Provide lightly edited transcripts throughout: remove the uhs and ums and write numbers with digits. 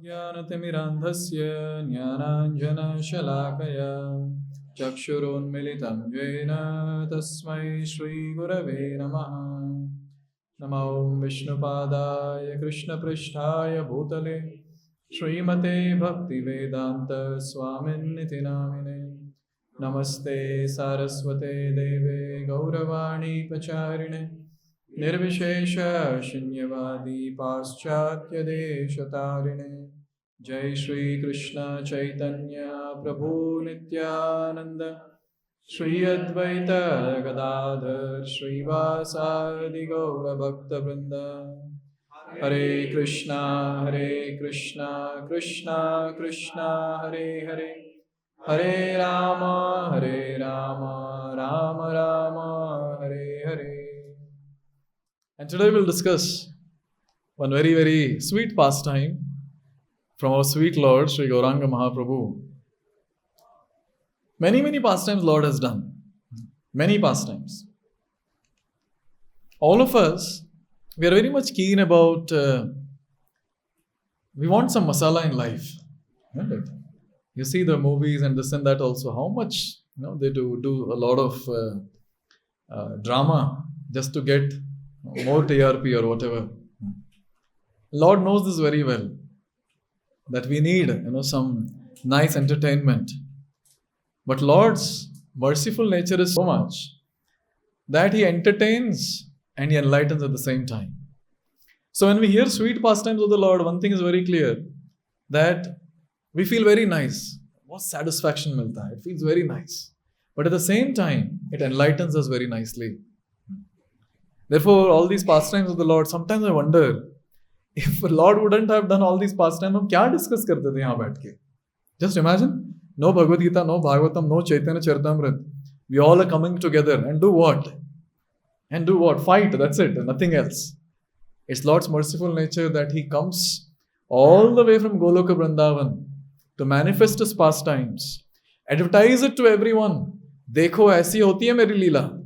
ज्ञानतिमिरान्धस्य ज्ञानाञ्जनशलाकया चक्षुरुन्मिलितं येन तस्मै श्रीगुरवे नमः। नमो विष्णुपादाय कृष्णपृष्ठाय भूतले श्रीमते भक्तिवेदान्तस्वामिन्निति नामिने। नमस्ते सारस्वते देवे गौरवाणी प्रचारिणे निर्विशेष शून्यवादी पाश्चात्य देशतारिणे। जय श्री कृष्ण चैतन्य प्रभु नित्यानंद श्री अद्वैत गदाधर श्रीवासादि गौर भक्त वृंद। हरे कृष्णा कृष्णा कृष्णा हरे हरे, हरे Ram Ram Ram Hare Hare. And today we'll discuss one very, very sweet pastime from our sweet Lord, Sri Gauranga Mahaprabhu. Many, many pastimes Lord has done. Many pastimes. All of us, we are very much keen about, we want some masala in life. Isn't it? You see the movies and this and that also, how much they do a lot of drama just to get more TRP or whatever. Lord knows this very well, that we need some nice entertainment. But Lord's merciful nature is so much that He entertains and He enlightens at the same time. So when we hear sweet pastimes of the Lord, one thing is very clear, that we feel very nice. What satisfaction milta hai. It feels very nice. But at the same time, it enlightens us very nicely. Therefore, all these pastimes of the Lord, sometimes I wonder, if the Lord wouldn't have done all these pastimes, हम क्या discuss करते थे यहाँ बैठ के? Just imagine, no bhagavad-gita, no bhagavatam, no chaitanya charitamrita. We all are coming together and do what? And do what? Fight, that's it, nothing else. It's Lord's merciful nature that He comes all the way from Goloka Vrindavan to manifest His pastimes. Advertise it to everyone. देखो ऐसी होती है मेरी लीला.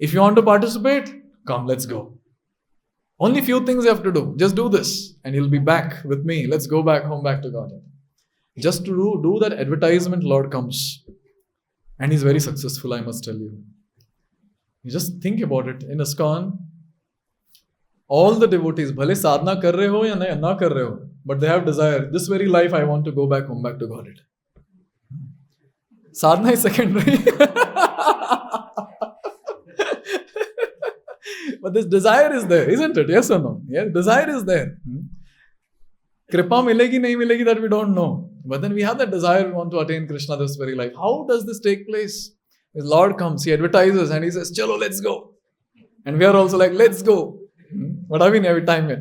If you want to participate, come, let's go. Only few things you have to do. Just do this and you'll be back with me. Let's go back home, back to God. Just to do that advertisement, Lord comes. And He's very successful, I must tell you. You just think about it. In iskcon, all the devotees, bhale sadhana kar rahe ho ya na kar rahe ho, but they have desire. This very life, I want to go back home, back to God. Sadhana is secondary. But this desire is there, isn't it? Yes or no? Yeah, desire is there. Kripa milegi, nahi milegi, that we don't know. But then we have that desire, we want to attain Krishna this very life. How does this take place? His Lord comes, He advertises and He says, chalo, let's go. And we are also like, let's go. But I mean, every time, I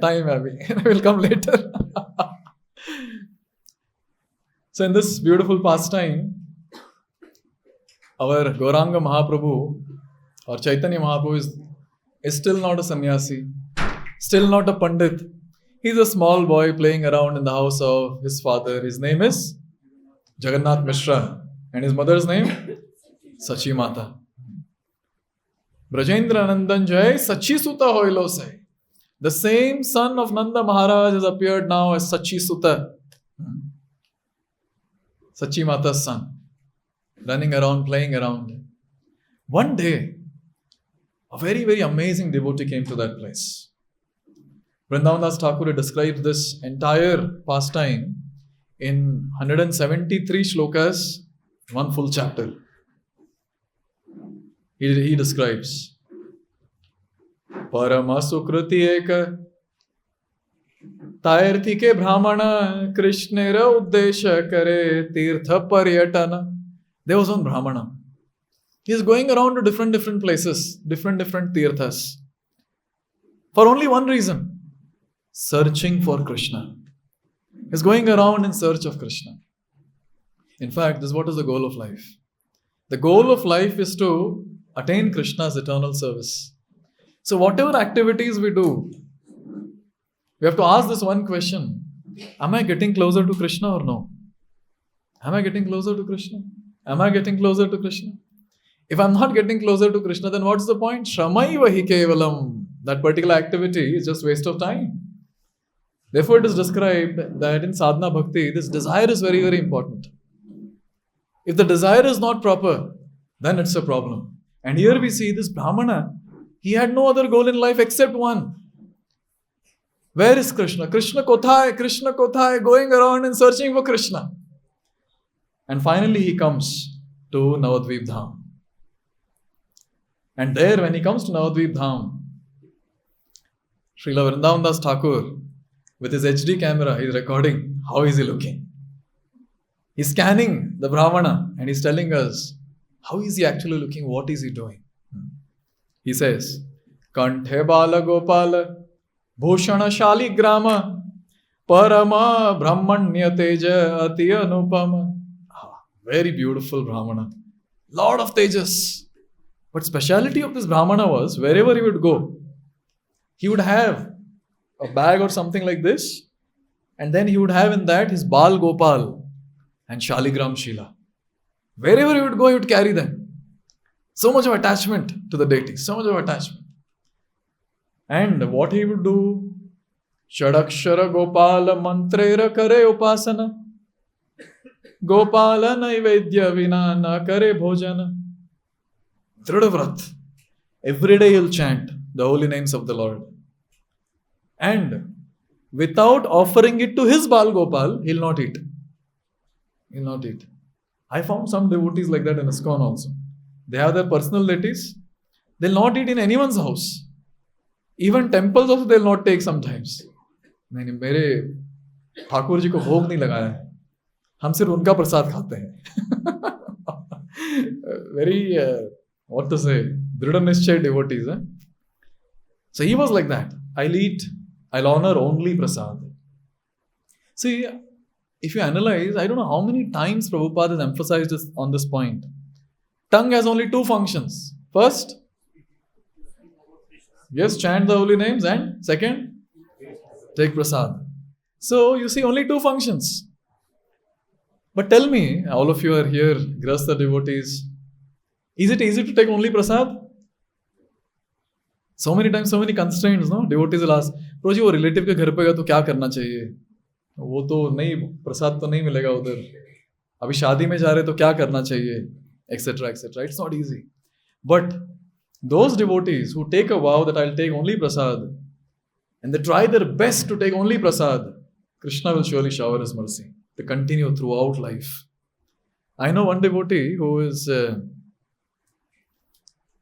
will come later. So in this beautiful pastime, our Gauranga Mahaprabhu or Chaitanya Mahaprabhu is still not a sannyasi, still not a pandit. He's a small boy playing around in the house of his father. His name is Jagannath Mishra. And his mother's name? Sachi Mata. Brajendra Nandan Jai Sachi Suta Hoilo Sai. The same son of Nanda Maharaj has appeared now as Sachi Suta. Sachi Mata's son. Running around, playing around. One day, a very, very amazing devotee came to that place. Vrindavan Das Thakur describes this entire pastime in 173 shlokas, one full chapter. He describes Parama Sukruti Eka Tairthike Brahmana Krishnera Uddesha Kare Tirtha Paryatana. There was one Brahmana. He is going around to different places, different tirthas. For only one reason. Searching for Krishna. He is going around in search of Krishna. In fact, this is what is the goal of life. The goal of life is to attain Krishna's eternal service. So whatever activities we do, we have to ask this one question. Am I getting closer to Krishna or no? Am I getting closer to Krishna? Am I getting closer to Krishna? If I'm not getting closer to Krishna, then what's the point? Shramaiva hi kevalam. That particular activity is just waste of time. Therefore, it is described that in sadhana bhakti, this desire is very, very important. If the desire is not proper, then it's a problem. And here we see this brahmana, he had no other goal in life except one. Where is Krishna? Krishna kothai, going around and searching for Krishna. And finally he comes to Navadvip Dham. And there, when he comes to Navadvip Dham, Srila Vrindavan Das Thakur, with his HD camera, he's recording how is he looking. He's scanning the Brahmana and he's telling us how is he actually looking, what is he doing. He says, Kanthe Bala Gopala Bhushana Shali Grama Parama Brahmanya Teja Ati Anupama. Very beautiful Brahmana. Lot of tejas. But speciality of this Brahmana was, wherever he would go, he would have a bag or something like this, and then he would have in that his Bal Gopal and Shaligram Shila. Wherever he would go, he would carry them. So much of attachment to the deity, so much of attachment. And what he would do, Shadakshara Gopala Mantrera Kare Upasana, Gopala Naivedya Vina Na Kare Bhojana. Dridavrat. Every day he'll chant the holy names of the Lord. And without offering it to his Bal Gopal, he'll not eat. He'll not eat. I found some devotees like that in iskcon also. They have their personal deities. They'll not eat in anyone's house. Even temples also they'll not take sometimes. नहीं मेरे ठाकुर जी को भोग नहीं लगाया है, हम सिर्फ उनका प्रसाद खाते हैं. Very what to say, Dhrida Nishchay devotees. So he was like that. I'll honor only prasad. See, if you analyze, I don't know how many times Prabhupada has emphasized this, on this point. Tongue has only two functions. First, yes, chant the holy names, and second, take prasad. So you see only two functions. But tell me, all of you are here, Grahastha devotees, is it easy to take only prasad? So many times, so many constraints, no? Devotees will ask, Prabhuji, वो relative के घर पे गया तो क्या करना चाहिए? वो तो नहीं, प्रसाद तो नहीं मिलेगा उधर. अभी शादी में जा रहे तो क्या करना चाहिए? Etc. etc. It's not easy. But those devotees who take a vow that I'll take only prasad, and they try their best to take only prasad, Krishna will surely shower his mercy to continue throughout life. I know one devotee who is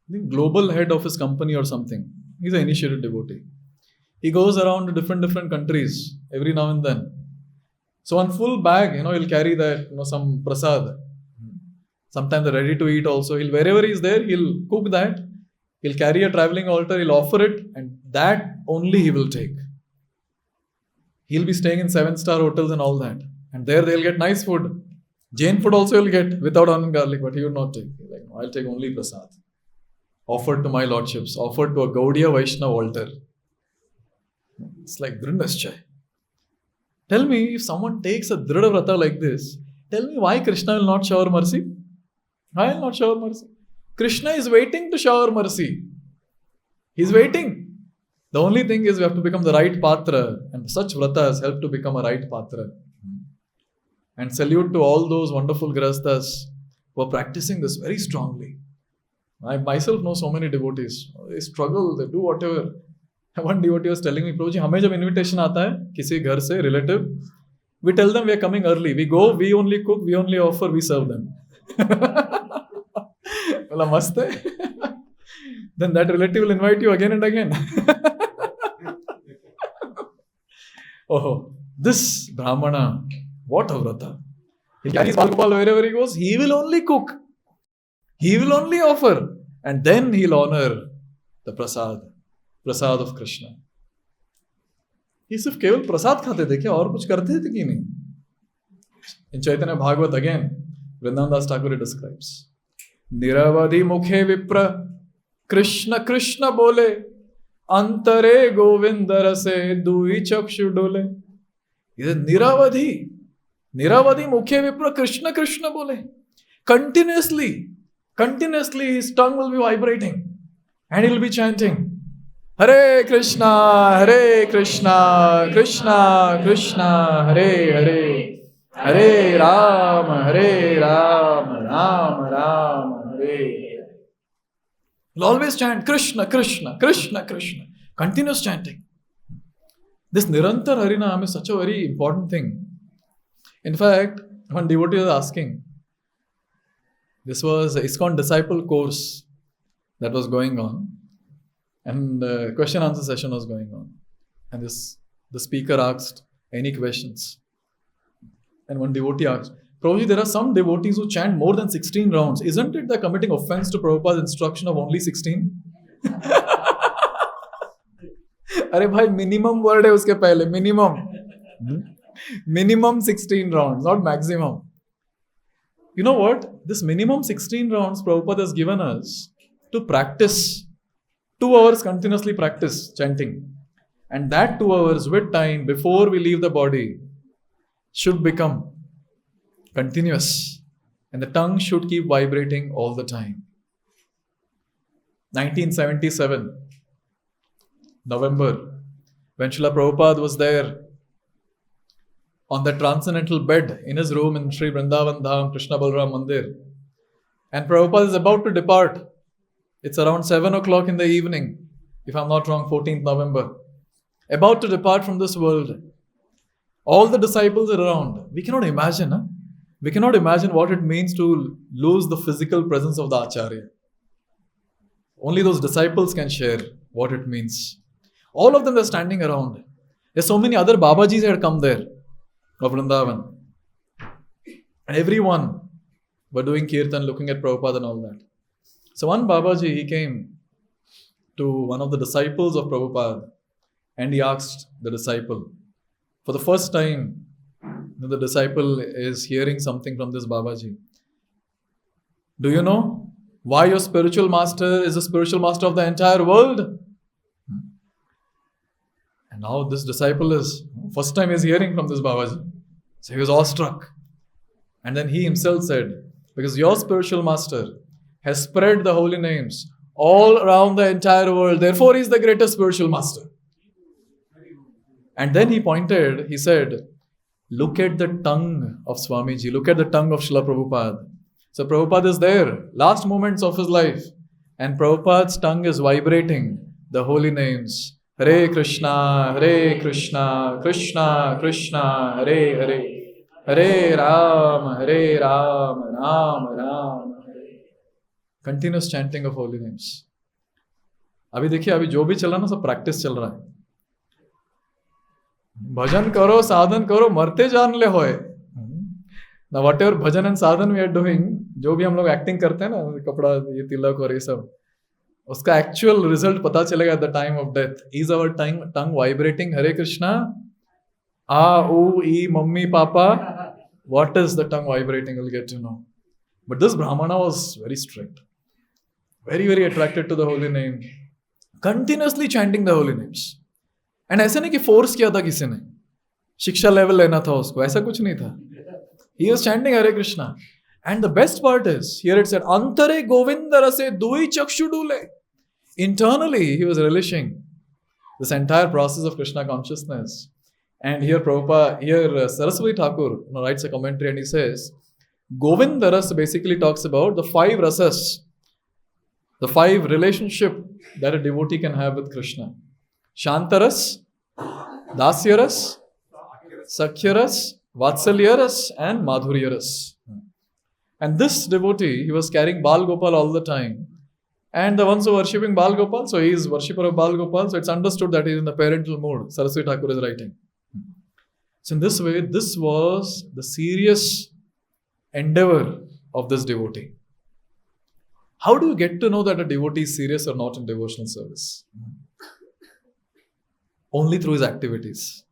I think global head of his company or something. He's an initiated devotee. He goes around to different countries every now and then. So on full bag, he'll carry that, some prasad. Sometimes they're ready to eat also. Wherever he's there, he'll cook that. He'll carry a traveling altar, he'll offer it, and that only he will take. He'll be staying in 7-star hotels and all that. And there they'll get nice food. Jain food also he'll get without onion garlic, but he will not take. He's like, no, I'll take only prasad. Offered to my lordships, offered to a Gaudiya Vaishnava altar. It's like Dhrida Nishchay. Tell me, if someone takes a Dhrida Vrata like this, tell me why Krishna will not shower mercy? Why will not shower mercy? Krishna is waiting to shower mercy. He's waiting. The only thing is we have to become the right patra, and such vratas help to become a right patra. And salute to all those wonderful grahasthas who are practicing this very strongly. I myself know so many devotees. They struggle, they do whatever. One devotee was telling me, Prabhuji, हमें जब invitation आता है किसी घर से relative, we tell them we are coming early. We go, we only cook, we only offer, we serve them. बोला मस्त है. Then that relative will invite you again and again. Oh, this Brahmana, what a vrata. He carries Balgopal wherever he goes. He will only cook. He will only offer. And then he'll honor the prasad of Krishna. ये सिर्फ केवल प्रसाद खाते थे क्या, और कुछ करते थे कि नहीं? In Chaitanya Bhagavat again, Vrindavan Das Thakur describes, निरवधि मुखे विप्र कृष्ण कृष्ण बोले, अंतरे गोविंद रसे दुई चक्षु डोले. निरवधि मुखे विप्र कृष्ण कृष्ण बोले. Continuously his tongue will be vibrating and he will be chanting. Hare Krishna, Hare Krishna, Krishna Krishna, Hare Hare, Hare Ram, Ram Ram, Hare Hare. You'll always chant Krishna, Krishna, Krishna, Krishna. Continuous chanting. This Nirantar Harinam is such a very important thing. In fact, one devotee was asking, this was an iskcon disciple course that was going on, and question answer session was going on. And the speaker asked any questions. And one devotee asked, Prabhuji, there are some devotees who chant more than 16 rounds. Isn't it they're committing offense to Prabhupada's instruction of only 16? अरे भाई minimum word है उसके पहले minimum 16 rounds, not maximum. You know what? This minimum 16 rounds Prabhupada has given us to practice 2 hours continuously practice chanting. And that 2 hours with time before we leave the body should become continuous. And the tongue should keep vibrating all the time. 1977, November, when Srila Prabhupada was there on the transcendental bed in his room in Sri Vrindavan Dham, Krishna Balram Mandir. And Prabhupada is about to depart. It's around 7 o'clock in the evening, if I'm not wrong, 14th November. About to depart from this world. All the disciples are around. We cannot imagine, We cannot imagine what it means to lose the physical presence of the Acharya. Only those disciples can share what it means. All of them are standing around. There's so many other Babajis had come there of Vrindavan. And everyone were doing kirtan, looking at Prabhupada and all that. So one Babaji, he came to one of the disciples of Prabhupada and he asked the disciple, for the first time, the disciple is hearing something from this Babaji. Do you know why your spiritual master is the spiritual master of the entire world? And now this disciple is, first time he's hearing from this Babaji. So he was awestruck. And then he himself said, because your spiritual master has spread the holy names all around the entire world, therefore he is the greatest spiritual master. And then he pointed, he said, look at the tongue of Swamiji, look at the tongue of Srila Prabhupada. So Prabhupada is there, last moments of his life, and Prabhupada's tongue is vibrating the holy names. Hare Krishna, Krishna Krishna, Hare Hare, Hare Ram, Ram Ram, Hare. Continuous chanting of holy names. अभी देखिए, अभी जो भी चल रहा है ना, सब प्रैक्टिस चल रहा है. भजन करो, साधन करो, मरते जान ले होए. Now whatever bhajan and sadhan we are doing, जो भी हम लोग एक्टिंग करते हैं ना, कपड़ा ये तिलक और ये सब, उसका एक्चुअल रिजल्ट पता चलेगा at the time of death. Is our tongue vibrating Hare Krishna? Mummy, Papa. What is the tongue vibrating? We'll get to know. But this Brahmana was very strict. Very, very attracted to the holy name. Continuously chanting the holy names. And ऐसा नहीं कि force किया था किसी ने. शिक्षा level लेना था उसको. ऐसा कुछ नहीं था. He was chanting Hare Krishna. And the best part is, here it said, Antare Govinda rase dui chakshudule. Internally, he was relishing this entire process of Krishna consciousness. And here Saraswati Thakur writes a commentary and he says, Govinda Ras basically talks about the 5 rasas, the 5 relationship that a devotee can have with Krishna. Shantaras, Dasyaras, Sakhyaras, Vatsalyaras and Madhuryaras. And this devotee, he was carrying Bal Gopal all the time. And the ones who are worshipping Bal Gopal, so he is worshipper of Bal Gopal, so it's understood that he is in the parental mood. Saraswati Thakur is writing. So in this way, this was the serious endeavor of this devotee. How do you get to know that a devotee is serious or not in devotional service? Only through his activities.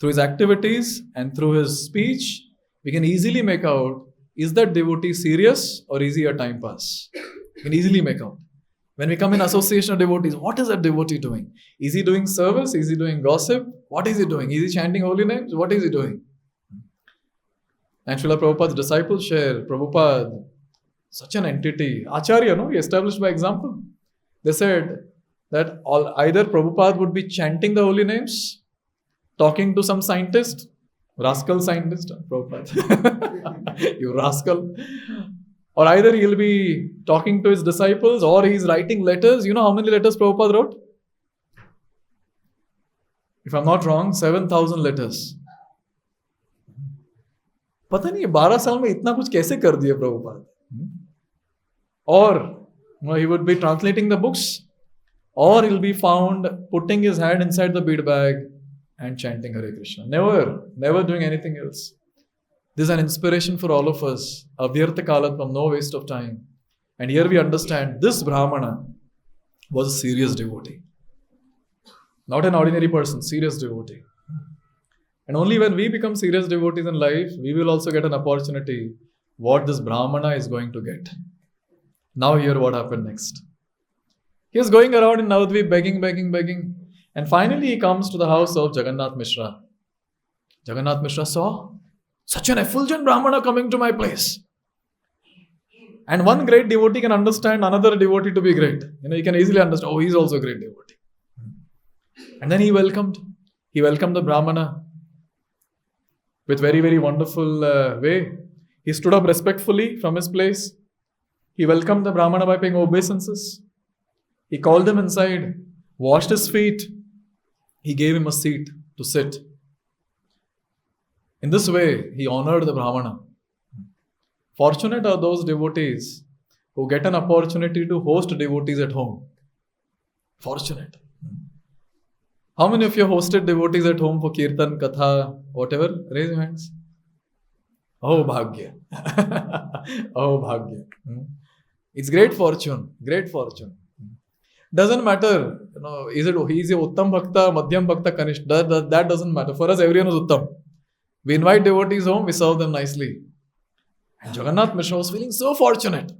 Through his activities and through his speech, we can easily make out, is that devotee serious or is he a time pass? We can easily make out. When we come in association of devotees, what is that devotee doing? Is he doing service? Is he doing gossip? What is he doing? Is he chanting holy names? What is he doing? And Srila Prabhupada's disciples share, Prabhupada, such an entity, Acharya, no? He established by example. They said, that either Prabhupada would be chanting the holy names, talking to some scientist, rascal scientist, Prabhupada, you rascal, or either he'll be talking to his disciples or he's writing letters. You know how many letters Prabhupada wrote? If I'm not wrong, 7,000 letters. पता नहीं 12 साल में इतना कुछ कैसे कर दिया Prabhupada. Or he would be translating the books, or he'll be found putting his hand inside the bead bag and chanting Hare Krishna. Never doing anything else. This is an inspiration for all of us. Avyartha kalatvam, no waste of time. And here we understand this brahmana was a serious devotee. Not an ordinary person, serious devotee. And only when we become serious devotees in life, we will also get an opportunity what this brahmana is going to get. Now hear what happened next. He was going around in Navadvip begging. And finally he comes to the house of Jagannath Mishra. Jagannath Mishra saw such an effulgent brahmana coming to my place. And one great devotee can understand another devotee to be great. You can easily understand, oh, he's also a great devotee. And then he welcomed the brahmana with very, very wonderful way. He stood up respectfully from his place. He welcomed the brahmana by paying obeisances. He called him inside, washed his feet. He gave him a seat to sit. In this way, he honored the brahmana. Fortunate are those devotees who get an opportunity to host devotees at home. Fortunate. How many of you hosted devotees at home for kirtan, katha, whatever? Raise your hands. Oh, bhagya. Oh, bhagya. It's great fortune. Doesn't matter, is it he is a Uttam Bhakta, Madhyam Bhakta, Kanish. That doesn't matter. For us, everyone is Uttam. We invite devotees home, we serve them nicely. And Jagannath Mishra was feeling so fortunate.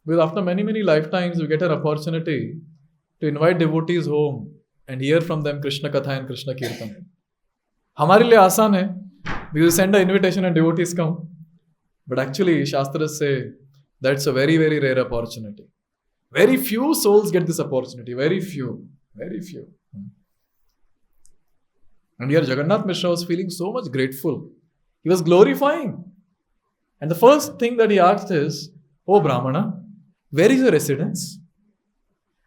Because after many, many lifetimes, we get an opportunity to invite devotees home and hear from them Krishna Katha and Krishna Kirtan. हमारे लिए आसान है, because we send an invitation and devotees come. But actually, Shastras say that's a very, very rare opportunity. Very few souls get this opportunity. Very few. And here Jagannath Mishra was feeling so much grateful. He was glorifying. And the first thing that he asked is, oh Brahmana, where is your residence?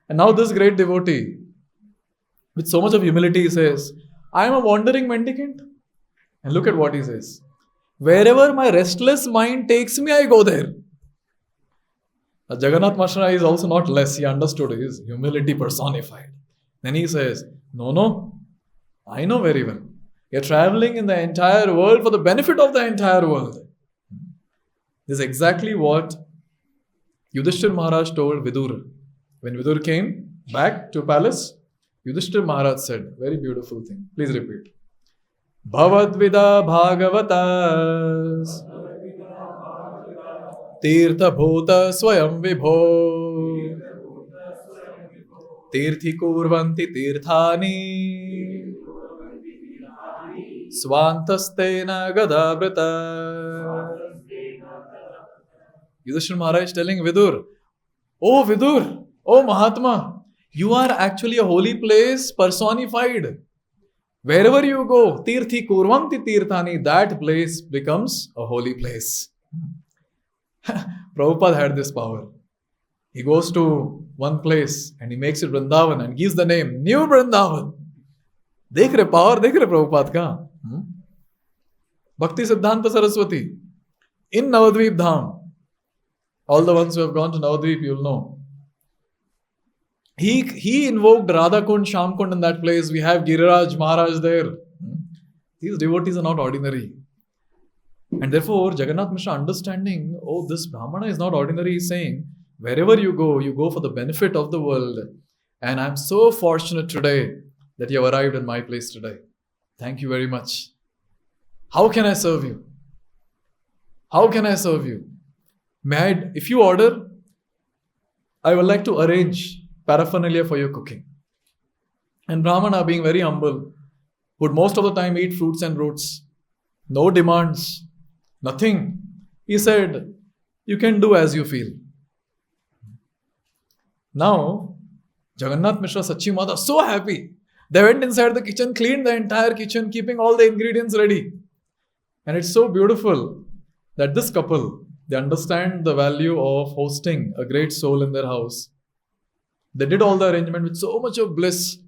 And now this great devotee, with so much of humility, he says, I am a wandering mendicant. And look at what he says. Wherever my restless mind takes me, I go there. Jagannath Mishra is also not less. He understood his humility personified. Then he says, no, I know very well. You're traveling in the entire world for the benefit of the entire world. This is exactly what Yudhishthir Maharaj told Vidur. When Vidur came back to palace, Yudhishthir Maharaj said, very beautiful thing. Please repeat. Bhavadvida Bhagavatas Tirtha Bhuta Swayam Vibho Tirthi Kurvanti Tirthani Swantastena Gadabrita. Yudhishthir Maharaj is telling Vidur, oh Vidur, oh Mahatma, you are actually a holy place personified. Wherever you go, Tirthi Kurvanti Tirthani, that place becomes a holy place. Prabhupada had this power. He goes to one place and he makes it Vrindavan and gives the name New Vrindavan. Dekh rahe power, dekh rahe Prabhupada ka. Bhakti Siddhanta Saraswati in Navadvip Dham. All the ones who have gone to Navadvip, you'll know. He invoked Radha Kund, Sham Kund in that place. We have Giriraj Maharaj there. These devotees are not ordinary. And therefore, Jagannath Mishra understanding, oh, this Brahmana is not ordinary, he's saying, wherever you go for the benefit of the world. And I'm so fortunate today that you have arrived in my place today. Thank you very much. How can I serve you? If you order, I would like to arrange paraphernalia for your cooking. And Brahmana, being very humble, would most of the time eat fruits and roots. No demands, nothing. He said, you can do as you feel. Now, Jagannath Mishra, Sachi Mata, so happy. They went inside the kitchen, cleaned the entire kitchen, keeping all the ingredients ready. And it's so beautiful that this couple, they understand the value of hosting a great soul in their house. They did all the arrangement with so much of bliss.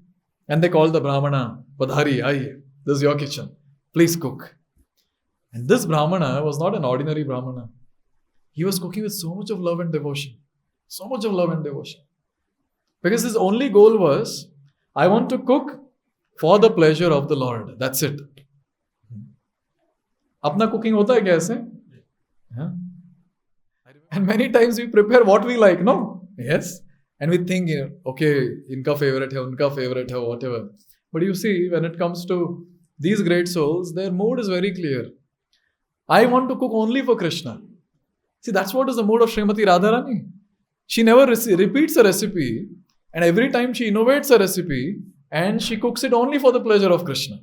And they called the brahmana, Padhari, aiye, this is your kitchen. Please cook. And this brahmana was not an ordinary brahmana. He was cooking with so much of love and devotion. So much of love and devotion. Because his only goal was, I want to cook for the pleasure of the Lord. That's it. Apna cooking hota hai kya aise? Yeah. And many times we prepare what we like, no? Yes. And we think, okay, inka favorite hai, unka favorite hai, whatever. But you see, when it comes to these great souls, their mood is very clear. I want to cook only for Krishna. See, that's what is the mood of Srimati Radharani. She never repeats a recipe, and every time she innovates a recipe, and she cooks it only for the pleasure of Krishna.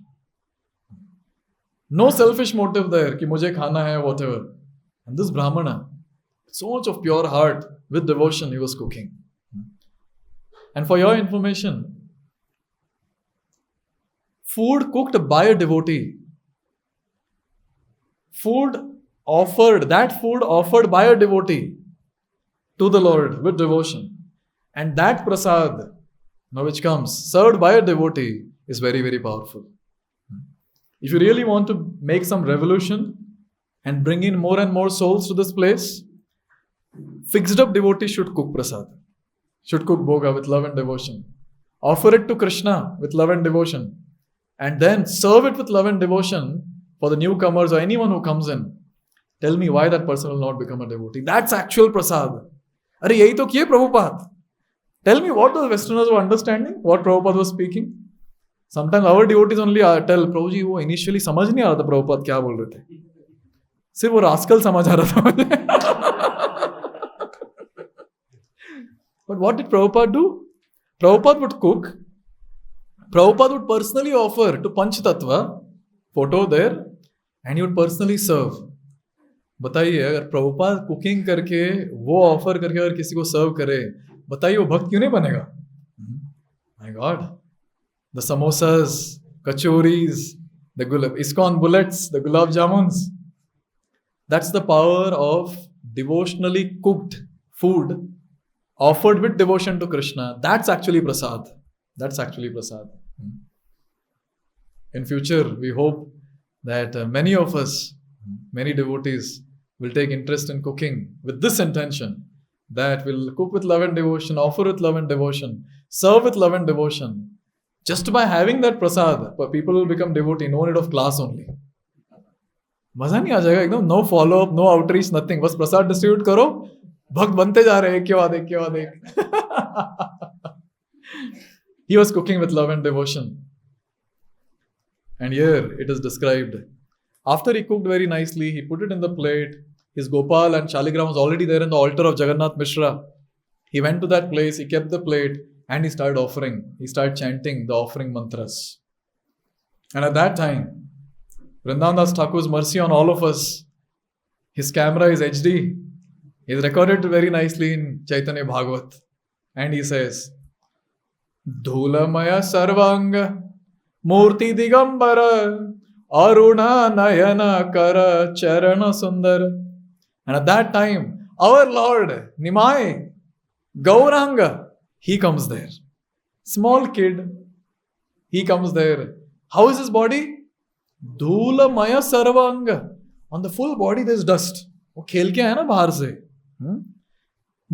No selfish motive there, ki mujhe khana hai, whatever. And this Brahmana, so much of pure heart, with devotion, he was cooking. And for your information, food cooked by a devotee, food offered by a devotee to the Lord with devotion, and that prasad, which comes served by a devotee, is very, very powerful. If you really want to make some revolution and bring in more and more souls to this place, fixed up devotee should cook prasad, should cook bhoga with love and devotion, offer it to Krishna with love and devotion, and then serve it with love and devotion for the newcomers or anyone who comes in. Tell me why that person will not become a devotee. That's actual prasad. Are yahi to kiye Prabhupada. Tell me what the Westerners were understanding, what Prabhupada was speaking. Sometimes our devotees only tell, Prabhuji, wo initially समझ नहीं आ रहा था Prabhupada क्या बोल रहे थे. सिर्फ वो rascal समझ आ रहा था मुझे. But what did Prabhupada do? Prabhupada would cook. Prabhupada would personally offer to Panch Tattva, photo there, and he would personally serve. बताइए अगर प्रभुपाद कुकिंग करके वो ऑफर करके अगर किसी को सर्व करे, बताइए वो भक्त क्यों नहीं बनेगा? My God, the samosas, kachoris, the iskcon bullets, the gulab jamuns. That's the power of devotionally cooked food offered with devotion to Krishna. That's actually prasad. That's actually prasad. In future, we hope that many of us, many devotees, will take interest in cooking with this intention, that we'll cook with love and devotion, offer with love and devotion, serve with love and devotion. Just by having that prasad, people will become devotee, no need of class only. मजा नहीं आ जाएगा एकदम, no follow up, no outreach, nothing. बस प्रसाद distribute करो, भक्त बनते जा रहे हैं, एक के बाद एक के बाद एक. He was cooking with love and devotion. And here it is described. After he cooked very nicely, he put it in the plate. His Gopal and Shaligram was already there in the altar of Jagannath Mishra. He went to that place, he kept the plate, and he started offering. He started chanting the offering mantras. And at that time, Vrindavan Das Thakur's mercy on all of us. His camera is HD. He has recorded it very nicely in Chaitanya Bhagavat. And he says, Dhulamaya Sarvanga Murti Digambara Aruna Nayana Kara Charana Sundar. And at that time, our Lord, Nimai, Gauranga, he comes there. Small kid, he comes there. How is his body? Dhula Maya Sarvanga. On the full body there is dust. वो खेल के आया ना बाहर से.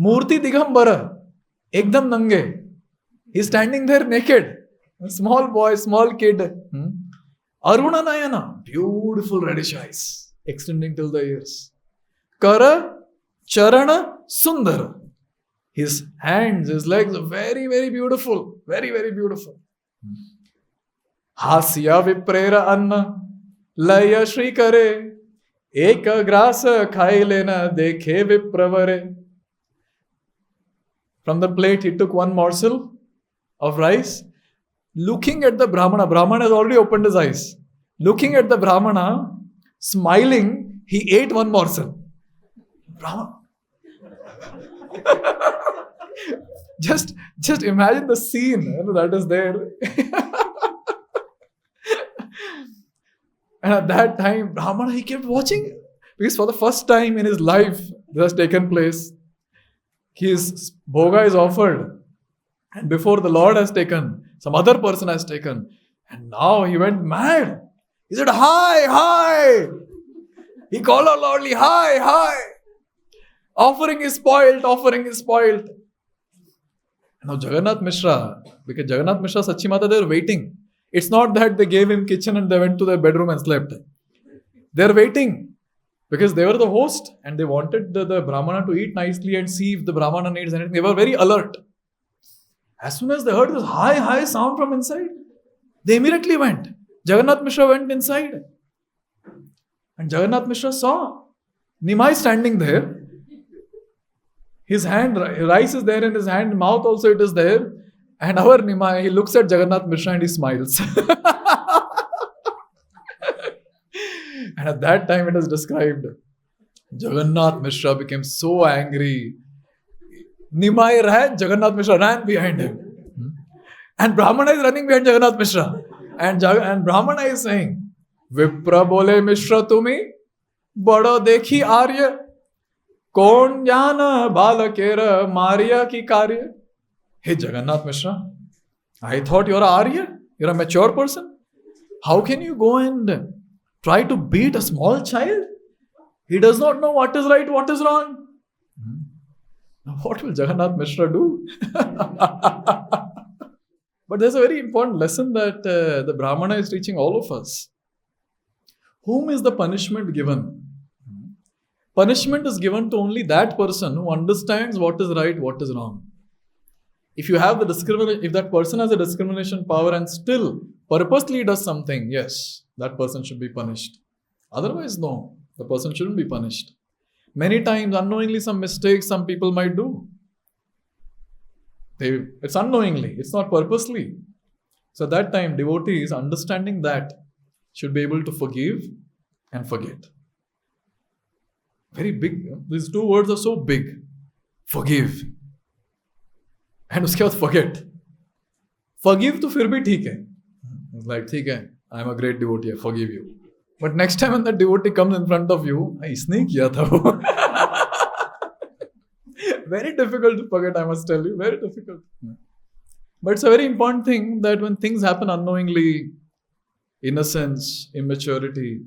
मूर्ति दिगंबरा, एकदम नंगे. He's standing there naked. A small boy, small kid. Aruna Nayana, beautiful reddish eyes, extending till the ears. Kara, Charana, Sundara. His hands, his legs are very, very beautiful. Very, very beautiful. Hasya viprera anna, laya shri kare, eka grasa khai lena dekhe vipravare. From the plate, he took one morsel of rice. Looking at the Brahmana, Brahmana has already opened his eyes. Looking at the Brahmana, smiling, he ate one morsel. Just imagine the scene that is there. And at that time, Brahmana, he kept watching. Because for the first time in his life, this has taken place. His bhoga is offered. And before the Lord has taken, some other person has taken. And now he went mad. He said, hi, hi. He called out loudly, hi, hi. Offering is spoiled, offering is spoiled. Now Jagannath Mishra, because Jagannath Mishra, Sachi Mata, they were waiting. It's not that they gave him kitchen and they went to their bedroom and slept. They're waiting because they were the host and they wanted the brahmana to eat nicely and see if the brahmana needs anything. They were very alert. As soon as they heard this high sound from inside, they immediately went. Jagannath Mishra went inside. And Jagannath Mishra saw Nimai standing there. His hand, rice is there in his hand, mouth also it is there. And our Nimai, he looks at Jagannath Mishra and he smiles. And at that time it is described, Jagannath Mishra became so angry. Nimai ran, Jagannath Mishra ran behind him. And Brahmana is running behind Jagannath Mishra. And Brahmana is saying, Vipra bole Mishra tumi, bada dekhi arya, kon jana balakera mariya ki karya. Hey Jagannath Mishra, I thought you're an Arya, you're a mature person. How can you go and try to beat a small child? He does not know what is right, what is wrong. Now what will Jagannath Mishra do? But there's a very important lesson that the Brahmana is teaching all of us. Whom is the punishment given? Punishment is given to only that person who understands what is right, what is wrong. If you have the discrimination, if that person has a discrimination power and still purposely does something, yes, that person should be punished. Otherwise, no, the person shouldn't be punished. Many times, unknowingly, some mistakes some people might do. It's unknowingly, it's not purposely. So at that time, devotees understanding that should be able to forgive and forget. Very big. These two words are so big. Forgive. And उसके बाद forget. Forgive तो फिर भी ठीक है. It's like, ठीक है, I'm a great devotee, I forgive you. But next time when that devotee comes in front of you, इसने किया था वो. Very difficult to forget, I must tell you. Very difficult. But it's a very important thing that when things happen unknowingly, innocence, immaturity,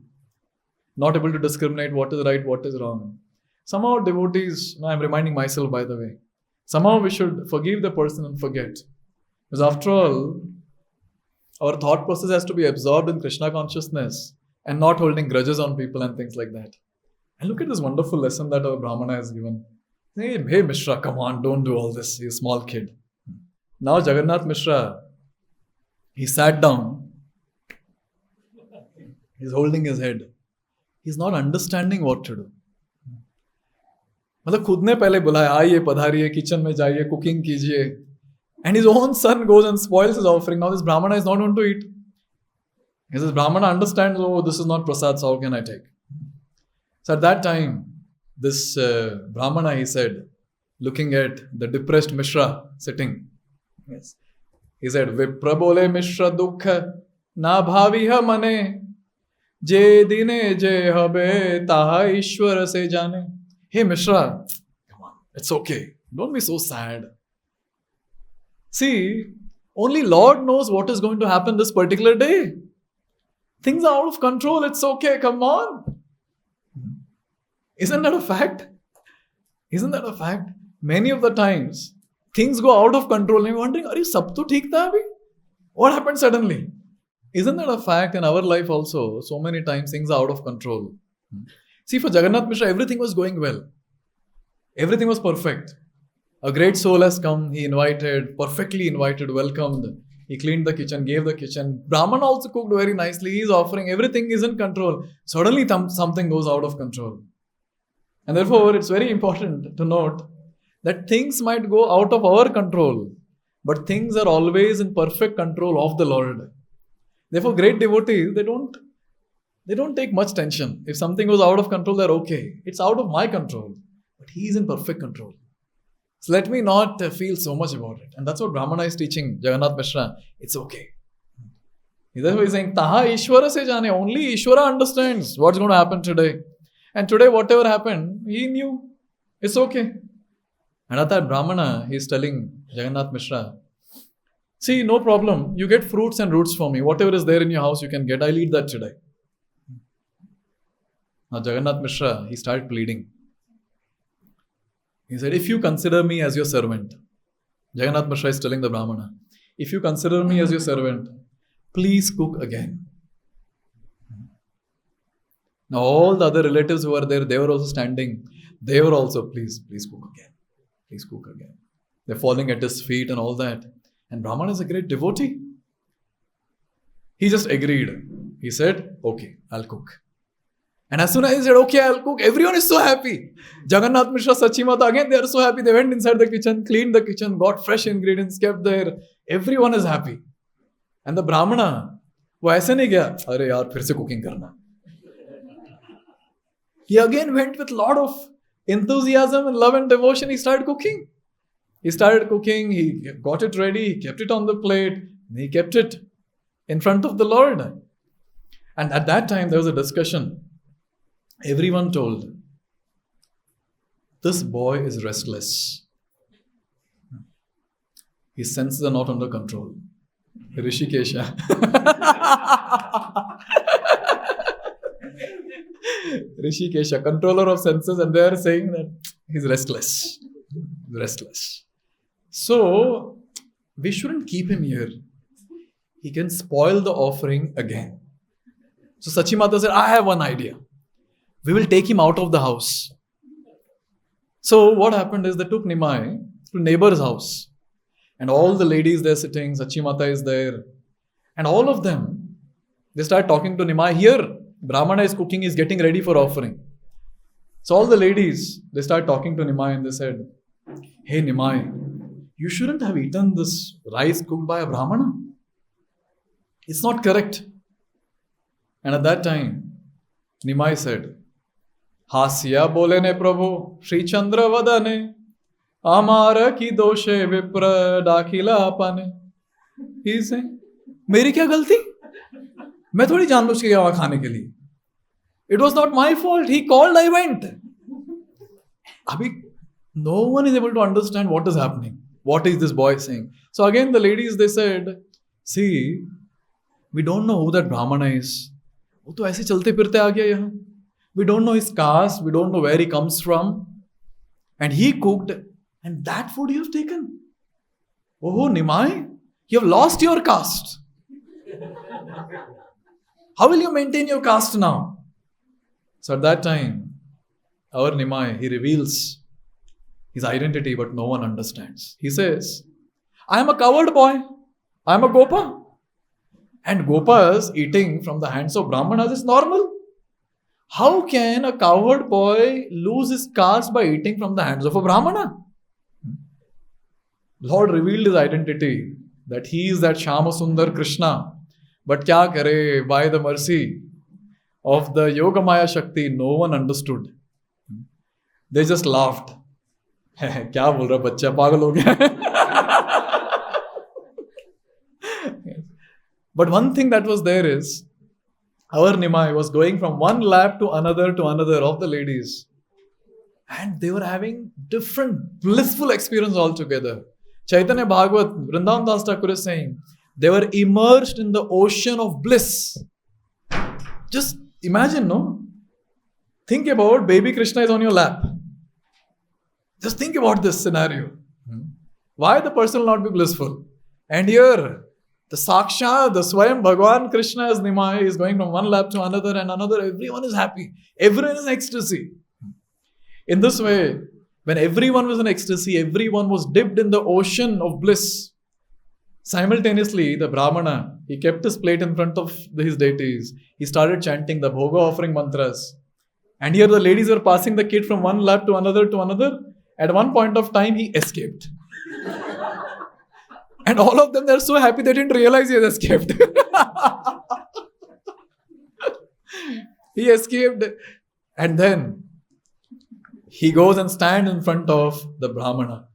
not able to discriminate what is right, what is wrong. Somehow devotees, I'm reminding myself by the way, somehow we should forgive the person and forget. Because after all, our thought process has to be absorbed in Krishna consciousness and not holding grudges on people and things like that. And look at this wonderful lesson that our Brahmana has given. Hey Mishra, come on, don't do all this. He's a small kid. Now Jagannath Mishra, he sat down. He's holding his head. He's not understanding what to do. मतलब खुद ने पहले बुलाया, आइए पधारिए kitchen में जाइए cooking कीजिए, and his own son goes and spoils his offering. Now this Brahmana is not going to eat. He says, Brahmana understands, oh, this is not prasad, so how can I take? So at that time, this Brahmana, he said, looking at the depressed Mishra sitting, yes, he said, Vipra bole Mishra dukha na bhaviha mane je dine je habe taha ishwara se jane. Hey Mishra, come on, it's okay. Don't be so sad. See, only Lord knows what is going to happen this particular day. Things are out of control. It's okay. Come on. Isn't that a fact? Isn't that a fact? Many of the times, things go out of control and you're wondering, are you sab to theek tha abhi? What happened suddenly? Isn't that a fact in our life also? So many times things are out of control. See, for Jagannath Mishra, everything was going well. Everything was perfect. A great soul has come. He invited, perfectly invited, welcomed. He cleaned the kitchen, gave the kitchen. Brahmana also cooked very nicely. He is offering. Everything is in control. Suddenly something goes out of control. And therefore, it's very important to note that things might go out of our control, but things are always in perfect control of the Lord. Therefore, great devotees, they don't take much tension. If something goes out of control, they're okay. It's out of my control. But He is in perfect control. So let me not feel so much about it. And that's what Brahmana is teaching Jagannath Mishra. It's okay. That's why he's saying, Taha Ishvara se jane. Only Ishvara understands what's going to happen today. And today, whatever happened, he knew. It's okay. And at that Brahmana, he's telling Jagannath Mishra, see, no problem. You get fruits and roots for me. Whatever is there in your house, you can get. I'll eat that today. Now, Jagannath Mishra, he started pleading. He said, if you consider me as your servant, Jagannath Mishra is telling the Brahmana, if you consider me as your servant, please cook again. Now, all the other relatives who were there, they were also standing. They were also, please cook again. Please cook again. They're falling at his feet and all that. And Brahmana is a great devotee. He just agreed. He said, okay, I'll cook. And as soon as he said, okay, I'll cook, everyone is so happy. Jagannath Mishra, Sachimata, again, they are so happy. They went inside the kitchen, cleaned the kitchen, got fresh ingredients, kept there. Everyone is happy. And the Brahmana, वो ऐसे नहीं गया, अरे यार फिर से cooking करना. He again went with a lot of enthusiasm and love and devotion. He started cooking. He got it ready, he kept it on the plate, he kept it in front of the Lord. And at that time, there was a discussion. Everyone told, this boy is restless. His senses are not under control. Rishikesha. Rishikesha, controller of senses, and they are saying that he's restless. So, we shouldn't keep him here. He can spoil the offering again. So, Sachimata said, I have one idea. We will take him out of the house. So, what happened is they took Nimai to neighbor's house. And all the ladies there sitting, Sachimata is there. And all of them, they start talking to Nimai. Here, Brahmana is cooking, is getting ready for offering. So, all the ladies, they start talking to Nimai and they said, hey Nimai, you shouldn't have eaten this rice cooked by a Brahmana. It's not correct. And at that time, Nimai said, Hasya bole ne Prabhu, Shri Chandra vadane, Amara ki doshe vipra dakila apane. He is saying, मेरी क्या गलती? मैं थोड़ी जानबूझ के गया वहां खाने के लिए. It was not my fault. He called, I went. Abhi, no one is able to understand what is happening. What is this boy saying? So again, the ladies, they said, see, we don't know who that Brahmana is. वो तो ऐसे चलते फिरते आ गया यहाँ. We don't know his caste. We don't know where he comes from. And he cooked, and that food you have taken. Oh, Nimai, you have lost your caste. How will you maintain your caste now? So at that time, our Nimai, he reveals his identity, but no one understands. He says, I am a coward boy. I am a Gopa. And Gopas eating from the hands of Brahmanas is normal. How can a coward boy lose his caste by eating from the hands of a Brahmana? Lord revealed his identity, that he is that Shama Sundar Krishna. But kya kare, by the mercy of the Yogamaya Shakti, no one understood. They just laughed. क्या बोल रहा बच्चा पागल हो गया. But one thing that was there is, our Nimai was going from one lap to another of the ladies. And they were having different blissful experience altogether. Chaitanya Bhagavat, Vrindavan Das Thakur is saying, they were immersed in the ocean of bliss. Just imagine, no? Think about baby Krishna is on your lap. Just think about this scenario. Why the person will not be blissful? And here, the Saksha, the Swayam Bhagavan Krishna as Nimai is going from one lap to another and another. Everyone is happy. Everyone is in ecstasy. In this way, when everyone was in ecstasy, everyone was dipped in the ocean of bliss. Simultaneously, the Brahmana, he kept his plate in front of his deities. He started chanting the Bhoga offering mantras. And here the ladies were passing the kid from one lap to another. At one point of time, he escaped. And all of them, they're so happy they didn't realize he had escaped. He escaped. And then he goes and stands in front of the Brahmana.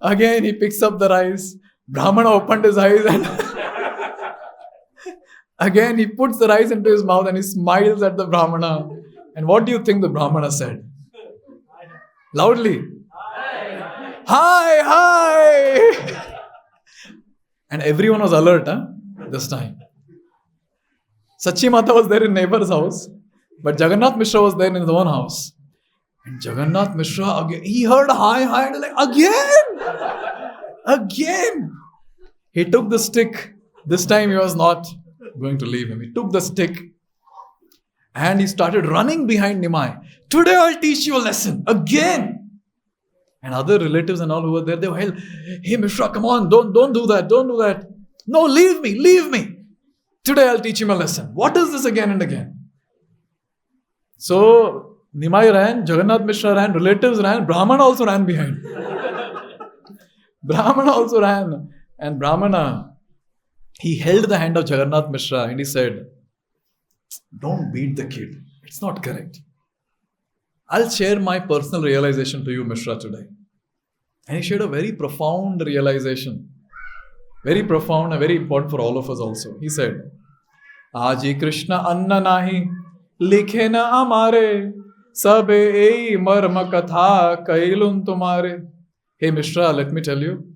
Again, he picks up the rice. Brahmana opened his eyes and again he puts the rice into his mouth and he smiles at the Brahmana. And what do you think the Brahmana said? Loudly. Hi, hi. And everyone was alert this time. Sachi Mata was there in neighbor's house, but Jagannath Mishra was there in his own house. And Jagannath Mishra, again, he heard hi, hi, and like, again. He took the stick. This time he was not going to leave him. He took the stick and he started running behind Nimai. Today I'll teach you a lesson. Again. And other relatives and all who were there, they were, hey Mishra, come on, don't do that, don't do that. No, leave me. Today I'll teach him a lesson. What is this again and again? So, Nimai ran, Jagannath Mishra ran, relatives ran, Brahmana also ran behind. Brahmana also ran. And Brahmana, he held the hand of Jagannath Mishra and he said, don't beat the kid. It's not correct. I'll share my personal realization to you, Mishra, today. And he shared a very profound realization. Very profound and very important for all of us also. He said, Aji Krishna anna nahi, likhe na amare, sabe ei marma katha kailun tumare. Hey Mishra, let me tell you.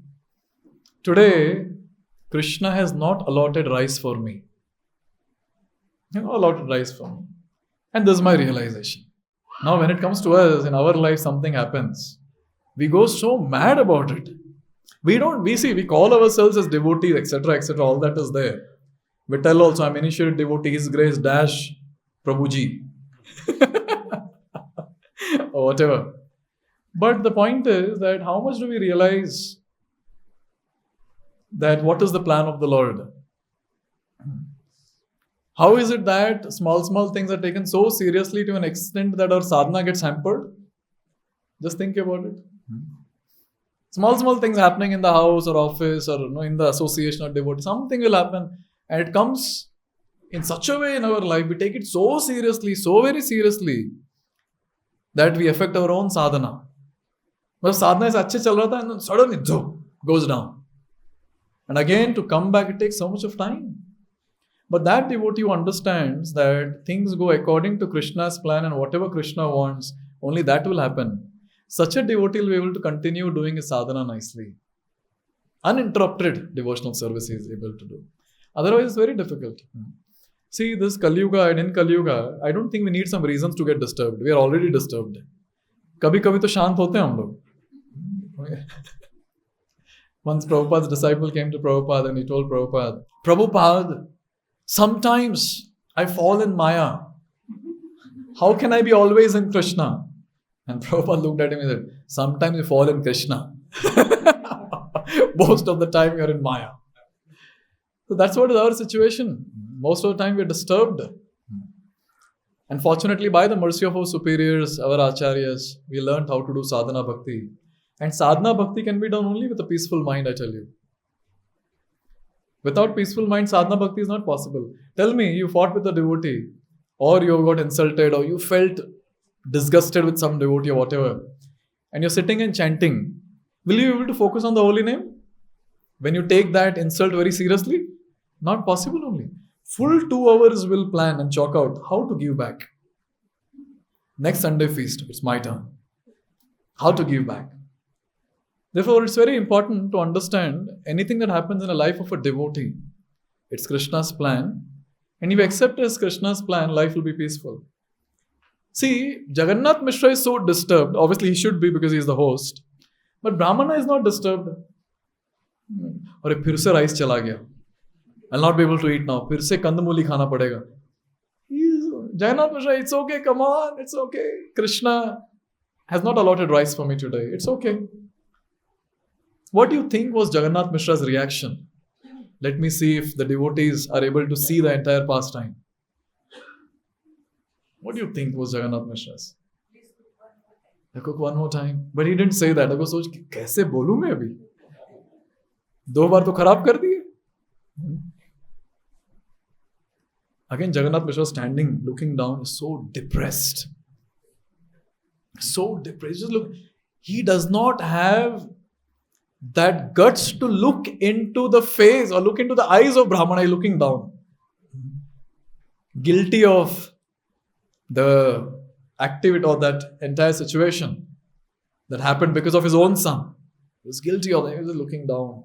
Today, Krishna has not allotted rice for me. Allotted rice for me. And this is my realization. Now when it comes to us, in our life something happens. We go so mad about it. We call ourselves as devotees, etc., all that is there. We tell also, I'm initiated devotee, His Grace, dash, Prabhuji. Or whatever. But the point is that how much do we realize that what is the plan of the Lord? How is it that small things are taken so seriously to an extent that our sadhana gets hampered? Just think about it. Small things happening in the house or office or in the association of devotees, something will happen and it comes in such a way in our life, we take it so seriously, so very seriously that we affect our own sadhana. But sadhana is achhe chal raha tha and then suddenly goes down. And again to come back it takes so much of time. But that devotee who understands that things go according to Krishna's plan and whatever Krishna wants, only that will happen. Such a devotee will be able to continue doing his sadhana nicely. Uninterrupted devotional service he is able to do. Otherwise, it's very difficult. See, this Kali Yuga and in Kali Yuga, I don't think we need some reasons to get disturbed. We are already disturbed. Kabhi to shant hote hain hum log. Once Prabhupada's disciple came to Prabhupada and he told Prabhupada, sometimes I fall in Maya. How can I be always in Krishna? And Prabhupada looked at him and said, sometimes you fall in Krishna. Most of the time you're in Maya. So that's what is our situation. Most of the time we're disturbed. And fortunately, by the mercy of our superiors, our acharyas, we learned how to do sadhana bhakti. And sadhana bhakti can be done only with a peaceful mind, I tell you. Without peaceful mind, sadhana bhakti is not possible. Tell me, you fought with a devotee, or you got insulted, or you felt disgusted with some devotee or whatever, and you're sitting and chanting. Will you be able to focus on the holy name? When you take that insult very seriously? Not possible only. Full 2 hours will plan and chalk out how to give back. Next Sunday feast, it's my turn. How to give back. Therefore, it's very important to understand anything that happens in the life of a devotee. It's Krishna's plan. And if you accept it as Krishna's plan, life will be peaceful. See, Jagannath Mishra is so disturbed. Obviously, he should be because he is the host. But Brahmana is not disturbed. Aur phir se rice chala gaya. I'll not be able to eat now. Phir se kandamuli khana padega. Jagannath Mishra, it's okay, come on, it's okay. Krishna has not allotted rice for me today. It's okay. What do you think was Jagannath Mishra's reaction? Let me see if the devotees are able to see the entire pastime. What do you think was Jagannath Mishra's? I cook one more time. But he didn't say that. I was thinking, कैसे बोलूं मैं अभी? 2 बार तो खराब कर दिए. Again, Jagannath Mishra standing, looking down, is so depressed. So depressed. Just look. He does not have that guts to look into the face or look into the eyes of Brahmana, looking down. Guilty of the activity or that entire situation that happened because of his own son. He was guilty of it. He was looking down.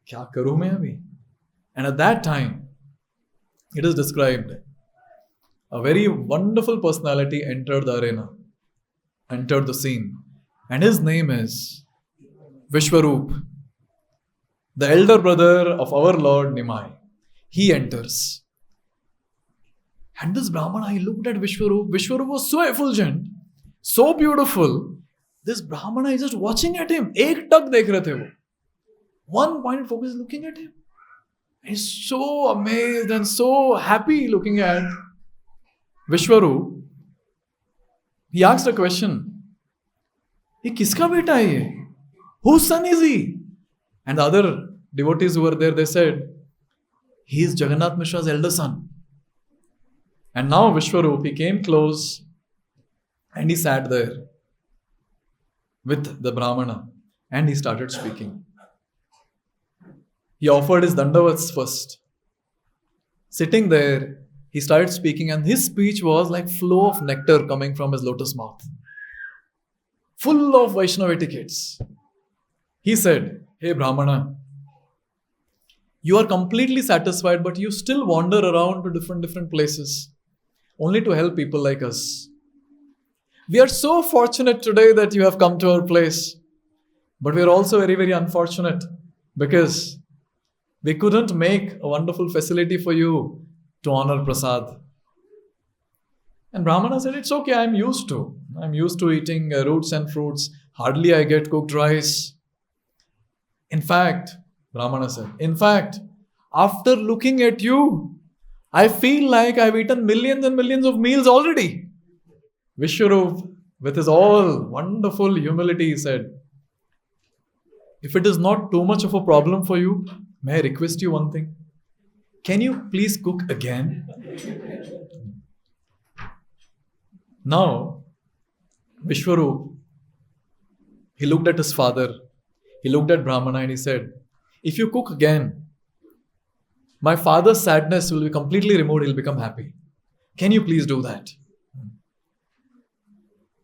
Kya karu main abhi? And at that time, it is described, a very wonderful personality entered the arena, entered the scene. And his name is Vishvarupa, the elder brother of our Lord Nimai. He enters. And this Brahmana, he looked at Vishvarupa. Vishvarupa was so effulgent, so beautiful. This Brahmana is just watching at him. Ek tak dekh rahe the wo. One pointed focus looking at him. He's so amazed and so happy looking at Vishvarupa. He asked a question. Ye kiska beta hai ye? Whose son is he? And the other devotees who were there, they said, he is Jagannath Mishra's elder son. And now Vishvarupa, he came close and he sat there with the Brahmana and he started speaking. He offered his dandavats first. Sitting there, he started speaking and his speech was like flow of nectar coming from his lotus mouth. Full of Vaishnava etiquettes. He said, hey Brahmana, you are completely satisfied but you still wander around to different places only to help people like us. We are so fortunate today that you have come to our place. But we are also very, very unfortunate because we couldn't make a wonderful facility for you to honor Prasad. And Brahmana said, it's okay, I'm used to eating roots and fruits. Hardly I get cooked rice. In fact, Brahmana said, after looking at you, I feel like I've eaten millions and millions of meals already. Vishvarupa, with his all wonderful humility, said, if it is not too much of a problem for you, may I request you one thing? Can you please cook again? Now, Vishvarupa, he looked at his father, he looked at Brahmana and he said, if you cook again, my father's sadness will be completely removed, he'll become happy. Can you please do that?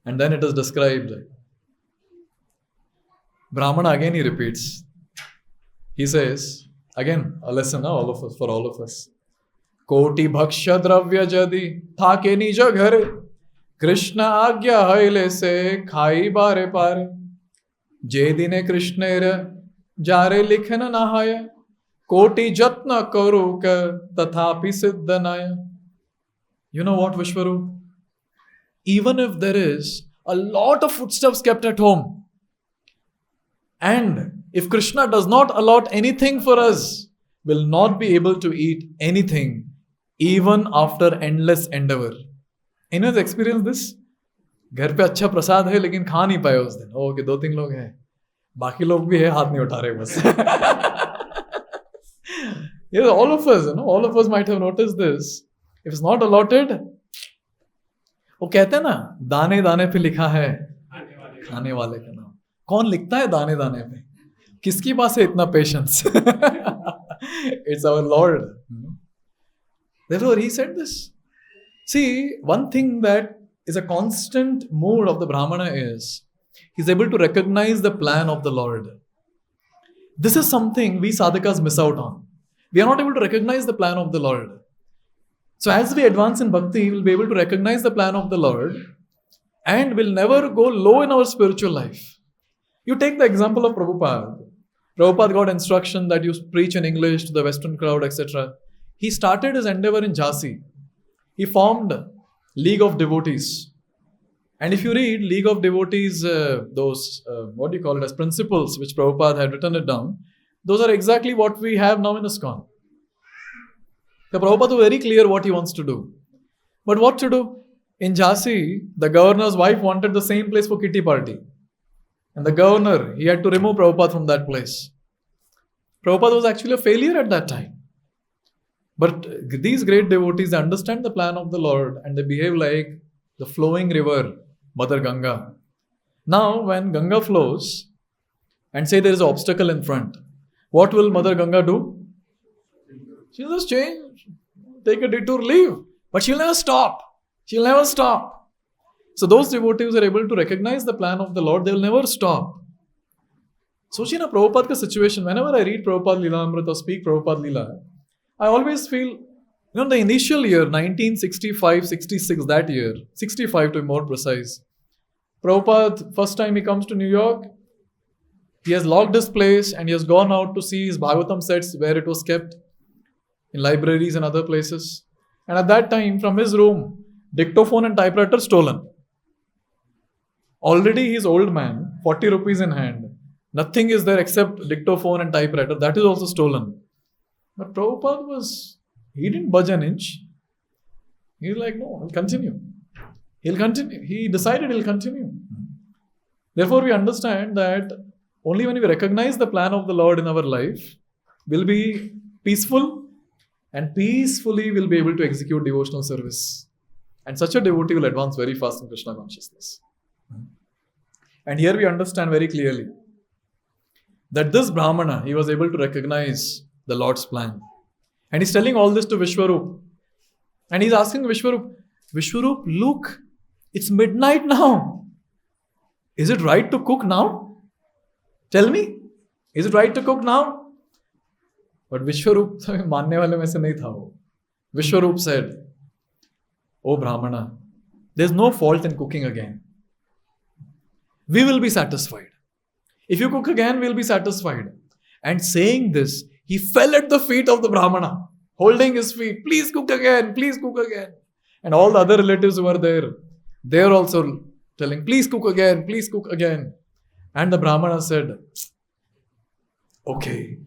And then it is described. Brahmana again he repeats. He says, again a lesson for all of us. Koti bhaksha dravya jadi thake nija ghare Krishna agya haile se khai bare pare je dine Krishnera jare likhana nahaya Koti jatna karu ka tathapi siddhanaya. You know what, Vishvarupa? Even if there is a lot of foodstuffs kept at home, and if Krishna does not allot anything for us, we'll not be able to eat anything, even after endless endeavor. Anyone has experienced this? घर पे अच्छा प्रसाद है लेकिन खा नहीं पाए उस दिन. ओके, 2-3 लोग हैं, बाकी लोग भी है, हाथ नहीं उठा रहे बस. All of us might have noticed this. If it's not allotted, वो कहते हैं ना, दाने दाने पे लिखा है खाने वाले का नाम. कौन लिखता है दाने दाने पे? किसके पास है इतना patience? It's our Lord. Therefore, he said this. See, one thing that is a constant mood of the Brahmana is he's able to recognize the plan of the Lord. This is something we sadhakas miss out on. We are not able to recognize the plan of the Lord. So as we advance in bhakti, we'll be able to recognize the plan of the Lord and will never go low in our spiritual life. You take the example of Prabhupada. Prabhupada got instruction that you preach in English to the Western crowd, etc. He started his endeavor in Jhansi. He formed League of Devotees. And if you read League of Devotees, as principles which Prabhupada had written it down, those are exactly what we have now in iskcon. The Prabhupada was very clear what he wants to do. But what to do? In Jhansi, the governor's wife wanted the same place for kitty party. And the governor, he had to remove Prabhupada from that place. Prabhupada was actually a failure at that time. But these great devotees, they understand the plan of the Lord and they behave like the flowing river, Mother Ganga. Now, when Ganga flows, and say there is an obstacle in front, what will Mother Ganga do? She'll just change, take a detour, leave. But she'll never stop. She'll never stop. So those devotees are able to recognize the plan of the Lord. They will never stop. So, in a Prabhupada situation, whenever I read Prabhupada Lila Amrit or speak Prabhupada Lila, I always feel, the initial year, 1965, 66, that year, 65 to be more precise, Prabhupada, first time he comes to New York, he has locked his place and he has gone out to see his Bhagavatam sets where it was kept, in libraries and other places. And at that time, from his room, dictaphone and typewriter stolen. Already he is old man, 40 rupees in hand. Nothing is there except dictaphone and typewriter. That is also stolen. But Prabhupada he didn't budge an inch. He's like, no, I'll continue. He'll continue. He decided he'll continue. Therefore, we understand that only when we recognize the plan of the Lord in our life, we'll be peaceful and peacefully we'll be able to execute devotional service. And such a devotee will advance very fast in Krishna consciousness. And here we understand very clearly that this brahmana, he was able to recognize the Lord's plan. And he's telling all this to Vishvarupa. And he's asking Vishvarupa, look, it's midnight now. Is it right to cook now? Tell me, is it right to cook now? But Vishvarupa, manne wale mein se nahi tha wo. Vishvarupa said, "O Brahmana, there's no fault in cooking again. We will be satisfied. If you cook again, we'll be satisfied." And saying this, he fell at the feet of the Brahmana, holding his feet. Please cook again, please cook again. And all the other relatives who were there, they are also telling, please cook again, please cook again. And the Brahmana said, okay.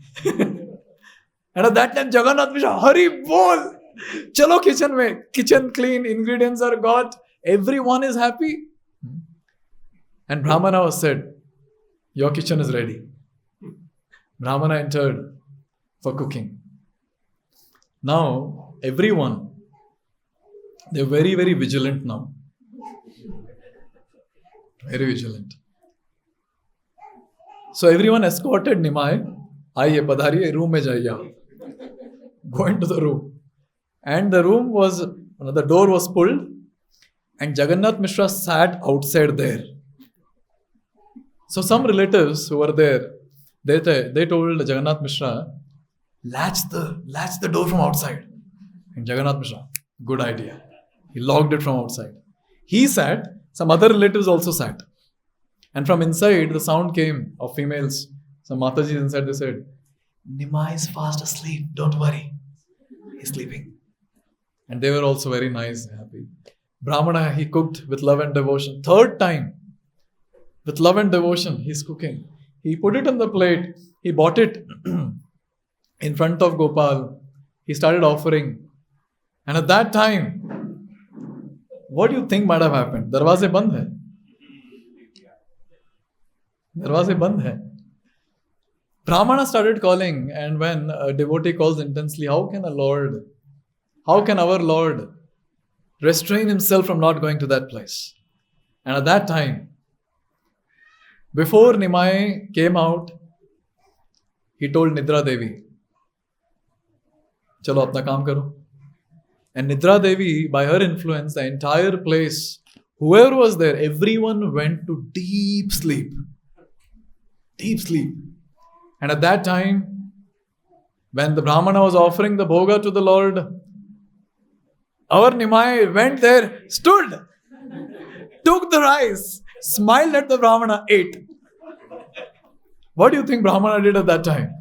And at that time, Jagannath Mishra, hurry, bol! Chalo kitchen mein. Kitchen clean, ingredients are got, everyone is happy. And Brahmana was said, your kitchen is ready. Brahmana entered for cooking. Now, everyone, they're very, very vigilant now. Very vigilant. So everyone escorted Nimai. Aiye, padhariye, room mein jaiye. Go into the room. And the room was, the door was pulled and Jagannath Mishra sat outside there. So some relatives who were there, they told Jagannath Mishra, latch the door from outside. And Jagannath Mishra, good idea. He locked it from outside. He sat, some other relatives also sat. And from inside, the sound came of females. Some Matajis inside, they said, Nimai is fast asleep, don't worry. He's sleeping. And they were also very nice, happy. Brahmana, he cooked with love and devotion. Third time, with love and devotion, he's cooking. He put it on the plate. He bought it in front of Gopal. He started offering. And at that time, what do you think might have happened? Darwaze band hai. Darwaze band hai. Brahmana started calling, and when a devotee calls intensely, how can our Lord restrain himself from not going to that place? And at that time, before Nimai came out, he told Nidra Devi, chalo apna kaam karo. And Nidra Devi, by her influence, the entire place, whoever was there, everyone went to deep sleep. Deep sleep. And at that time, when the Brahmana was offering the bhoga to the Lord, our Nimai went there, stood, took the rice, smiled at the Brahmana, ate. What do you think Brahmana did at that time?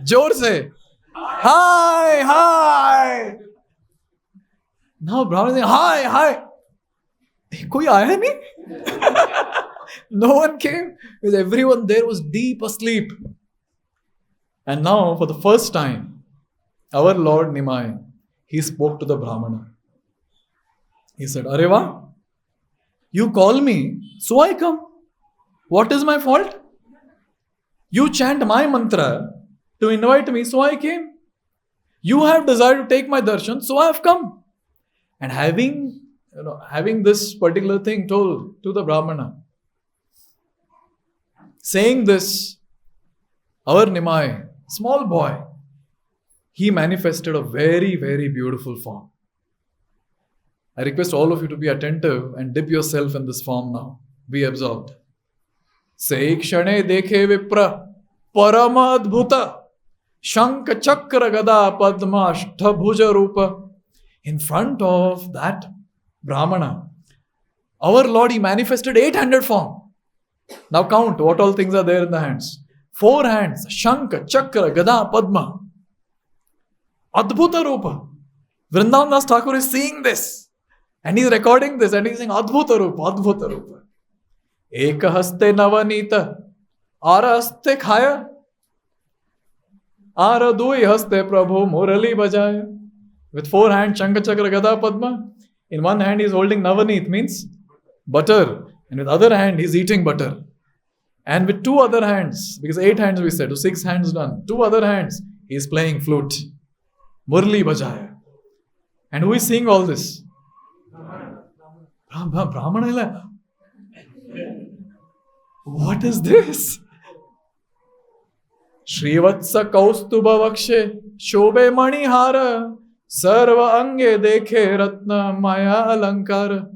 Jor se, hi, hi. Now Brahmana is saying, hi, hi. Koi aaya nahi? No one came, because everyone there was deep asleep. And now, for the first time, our Lord Nimai, he spoke to the Brahmana. He said, Areva, you call me, so I come. What is my fault? You chant my mantra to invite me, so I came. You have desired to take my darshan, so I have come. And having this particular thing told to the Brahmana, Saying this, our Nimai, small boy, he manifested a very, very beautiful form. I request all of you to be attentive and dip yourself in this form now. Be absorbed. Se kshane dekhe vipra parama adbhuta shanka chakra gada padma ashtabhuja rupa. In front of that brahmana, our Lord, he manifested 800 form. Now count what all things are there in the hands. 4 hands, shanka, chakra, gada, padma. Adbhuta rupa. Vrindavan Das Thakur is seeing this. And he's recording this and he's saying Adbhuta rupa, Adbhuta rupa. Eka haste navanita. Ara haste khaya. Ara dui haste prabhu murali bajaya. With 4 hands, Shanka, Chakra, Gada, Padma. In one hand, he is holding Navanit, means butter. And with other hand, he is eating butter. And with 2 other hands, because 8 hands we said, so 6 hands done. 2 other hands, he is playing flute. Murli Bajaya. And who is seeing all this? Brahmana. What is this? Shrivatsa Kaustuba Vakshe Shobhe Manihara Sarva Ange Dekhe Ratna Maya Alankara.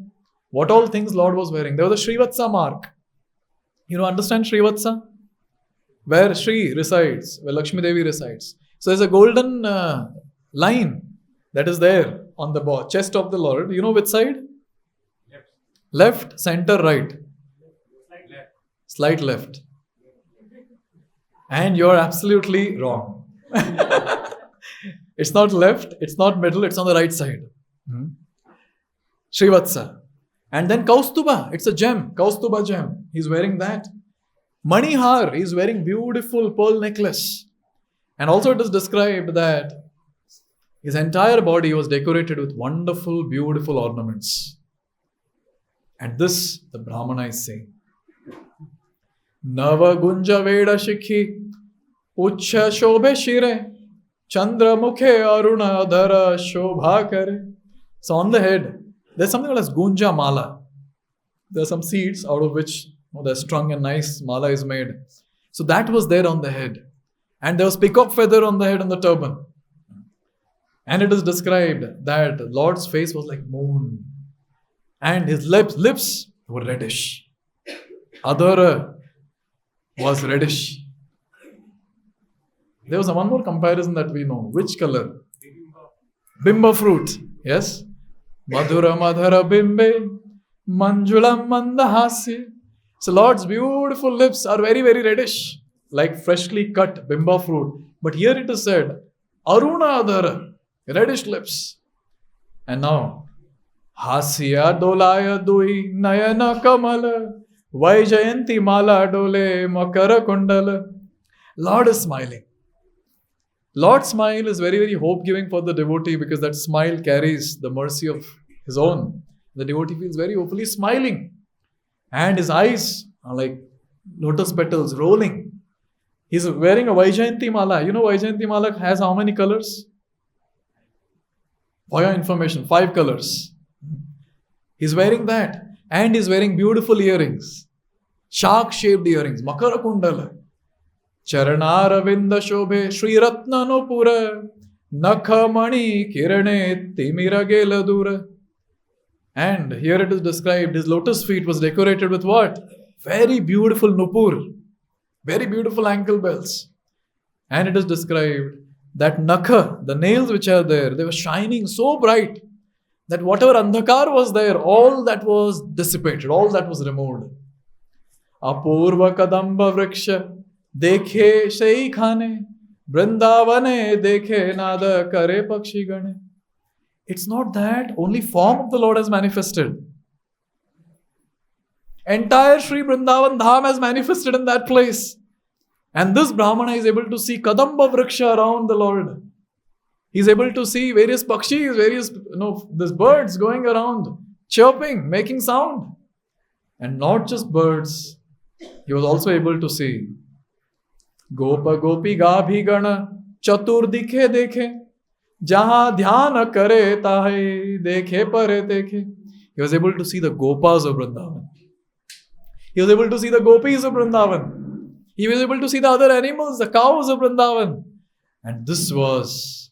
What all things Lord was wearing? There was a Srivatsa mark. You understand Srivatsa? Where Shri resides, where Lakshmi Devi resides. So there's a golden line that is there on the chest of the Lord. You know which side? Left, center, right. Slight left. And you're absolutely wrong. It's not left, it's not middle, it's on the right side. Srivatsa. And then Kaustuba, it's a gem, Kaustuba gem. He's wearing that. Manihar, he's wearing beautiful pearl necklace. And also it is described that his entire body was decorated with wonderful, beautiful ornaments. And this, the Brahmana is saying. Nava Gunja Veda Shikhi Ucha Shobhe Shire Chandra Mukhe Aruna Dhara Shobha Kare. So on the head, there's something called as Gunja Mala. There are some seeds out of which the strung and nice mala is made. So that was there on the head. And there was peacock feather on the head and the turban. And it is described that the Lord's face was like moon. And his lips were reddish. Adhara was reddish. There was one more comparison that we know. Which color? Bimba fruit. Yes? Madhura Madhara Bimbe Manjulam Mandahasi. So Lord's beautiful lips are very, very reddish. Like freshly cut bimba fruit. But here it is said, Aruna Adhara. Reddish lips. And now, Hasya Dolaya Dui Nayana Kamala Vaijayanti Mala Dole Makara Kundala. Lord is smiling. Lord's smile is very, very hope-giving for the devotee because that smile carries the mercy of his own. The devotee feels very hopefully smiling. And his eyes are like lotus petals rolling. He's wearing a Vaijayanti Mala. You know Vaijayanti Mala has how many colors? For your information, 5 colors. He's wearing that. And he's wearing beautiful earrings. Shark-shaped earrings. Makara Kundala. Charanaravindha Shobhe Sri Ratna Nupura Nakhamani Kirane Timira Geladura. And here it is described, his lotus feet was decorated with what? Very beautiful nupur. Very beautiful ankle bells. And it is described that nakha, the nails which are there, they were shining so bright that whatever andhakar was there, all that was dissipated, all that was removed. Apurva kadamba vriksha dekhe shai khane vrindavane dekhe nada kare pakshi gane. It's not that only form of the Lord has manifested. Entire Sri Vrindavan Dham has manifested in that place. And this Brahmana is able to see Kadamba Vriksha around the Lord. He is able to see various pakshis, these birds going around, chirping, making sound. And not just birds. He was also able to see Gopa Gopi Gabhi Gana Chatur Dikhe Dekhe Jaha Dhyana Kare Tahe Dekhe Pare Dekhe. He was able to see the Gopas of Vrindavan. He was able to see the Gopis of Vrindavan. He was able to see the other animals, the cows of Vrindavan. And this was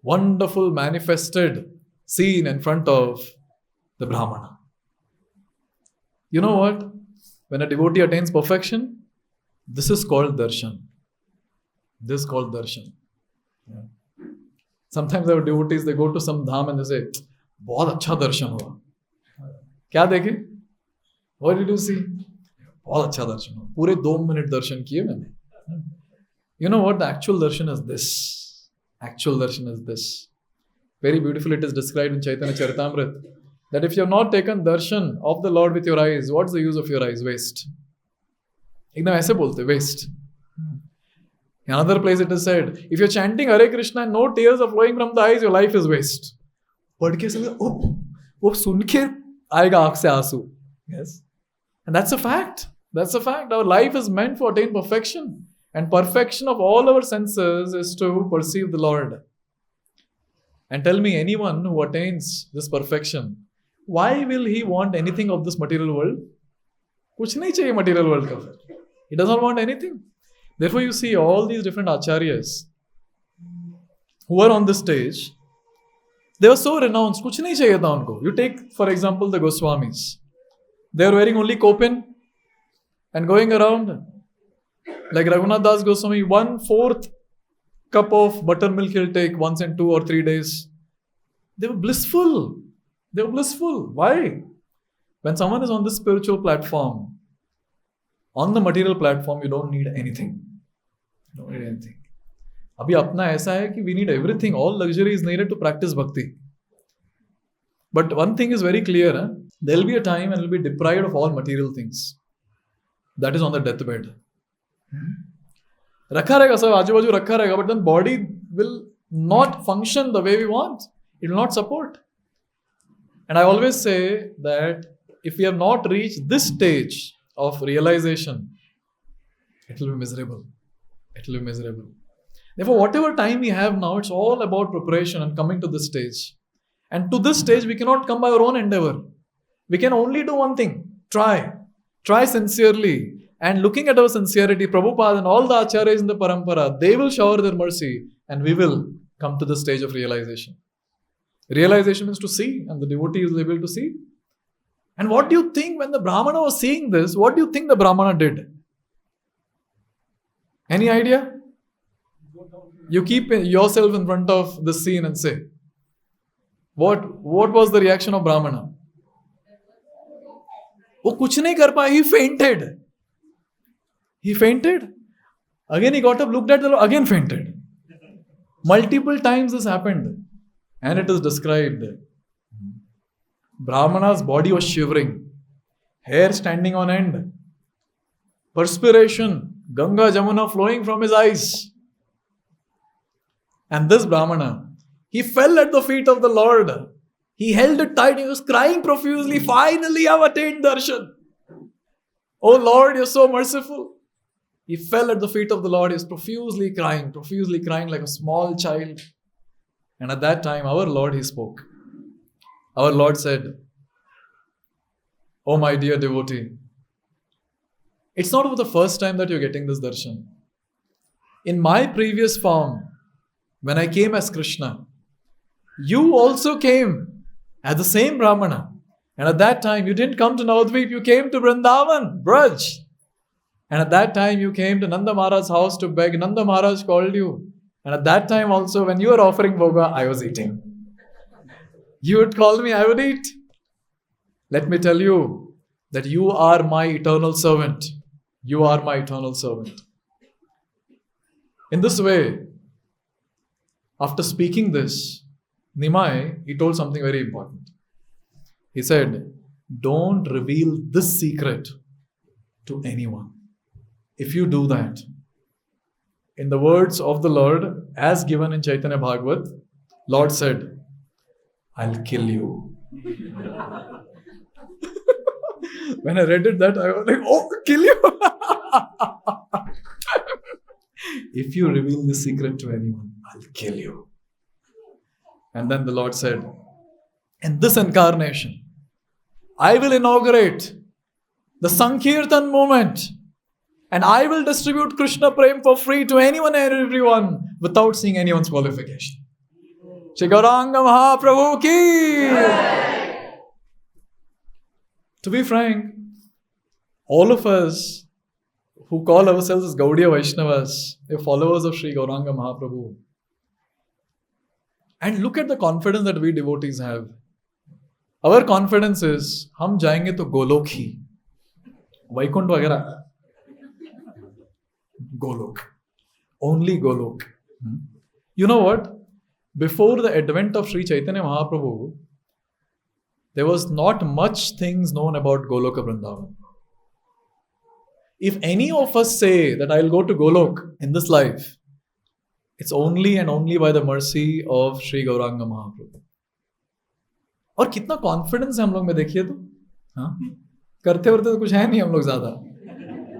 wonderful manifested scene in front of the brahmana. You know what? When a devotee attains perfection, this is called darshan. This is called darshan. Yeah. Sometimes our devotees, they go to some dham and they say, बहुत अच्छा दर्शन हुआ. क्या देखे? What did you see? बहुत अच्छा दर्शन हुआ. पूरे 2 minute दर्शन किए मैंने. You know what? The actual darshan is this. Actual darshan is this. Very beautifully it is described in Chaitanya Charitamrita that if you have not taken darshan of the Lord with your eyes, what's the use of your eyes? Waste. एकदम ऐसे बोलते, waste. In another place it is said, if you're chanting Hare Krishna and no tears are flowing from the eyes, your life is waste. पढ़ के समझ, वो सुन के आएगा आँख से आंसू. Yes. And that's a fact. That's a fact. Our life is meant to attain perfection. And perfection of all our senses is to perceive the Lord. And tell me, anyone who attains this perfection, why will he want anything of this material world? कुछ नहीं चाहिए material world का फिर. He does not want anything. Therefore, you see all these different acharyas who are on this stage, they were so renounced. कुछ नहीं चाहिए था उनको. You take, for example, the Goswamis. They are wearing only kopin and going around. Like Raghunath Das Goswami, 1/4 cup of buttermilk he'll take once in 2 or 3 days. They were blissful. They were blissful. Why? When someone is on this spiritual platform, on the material platform, you don't need anything. You don't need anything. अभी अपना ऐसा है कि we need everything. All luxury is needed to practice bhakti. But one thing is very clear. There will be a time and will be deprived of all material things. That is on the deathbed. रखा रहेगा सब आजू बाजू रखा रहेगा, but then body will not function the way we want. It will not support. And I always say that if we have not reached this stage of realization, it will be miserable. It will be miserable. Therefore, whatever time we have now, it's all about preparation and coming to this stage. And to this stage, we cannot come by our own endeavor. We can only do one thing. Try. Try sincerely. And looking at our sincerity, Prabhupada and all the acharyas in the parampara, they will shower their mercy and we will come to the stage of realization. Realization is to see, and the devotee is able to see. And what do you think when the brahmana was seeing this? What do you think the brahmana did? Any idea? You keep yourself in front of the scene and say, what was the reaction of brahmana? वो कुछ नहीं कर पाया. He fainted. He fainted. Again he got up, looked at the Lord, again fainted. Multiple times this happened. And it is described. Brahmana's body was shivering. Hair standing on end. Perspiration. Ganga Jamuna flowing from his eyes. And this Brahmana, he fell at the feet of the Lord. He held it tight. He was crying profusely. Finally, I've attained darshan. Oh Lord, you're so merciful. He fell at the feet of the Lord. He was profusely crying like a small child. And at that time, our Lord, he spoke. Our Lord said, oh my dear devotee, it's not the first time that you're getting this darshan. In my previous form, when I came as Krishna, you also came as the same Brahmana. And at that time, you didn't come to Navadvip, you came to Vrindavan, Braj. And at that time, you came to Nanda Maharaj's house to beg. Nanda Maharaj called you. And at that time also, when you were offering bhoga, I was eating. You would call me, I would eat. Let me tell you that you are my eternal servant. You are my eternal servant. In this way, after speaking this, Nimai, he told something very important. He said, don't reveal this secret to anyone. If you do that, in the words of the Lord, as given in Chaitanya Bhagavat, Lord said, I'll kill you. When I read it, that I was like, oh, kill you. If you reveal the secret to anyone, I'll kill you. And then the Lord said, in this incarnation, I will inaugurate the Sankirtan movement. And I will distribute Krishna Prem for free to anyone and everyone without seeing anyone's qualification. Shri Gauranga Mahaprabhu ki! To be frank, all of us who call ourselves as Gaudiya Vaishnavas, are followers of Shri Gauranga Mahaprabhu. And look at the confidence that we devotees have. Our confidence is, हम जाएंगे तो गोलोक ही, वैकुंठ वगैरह, Golok. Only Golok. You know what? Before the advent of Sri Chaitanya Mahaprabhu, there was not much things known about Goloka Vrindavan. If any of us say that I'll go to Golok in this life, it's only and only by the mercy of Sri Gauranga Mahaprabhu. और कितना confidence है हम लोग में, देखिए तो, हाँ, करते वरते तो कुछ है नहीं हम लोग ज्यादा,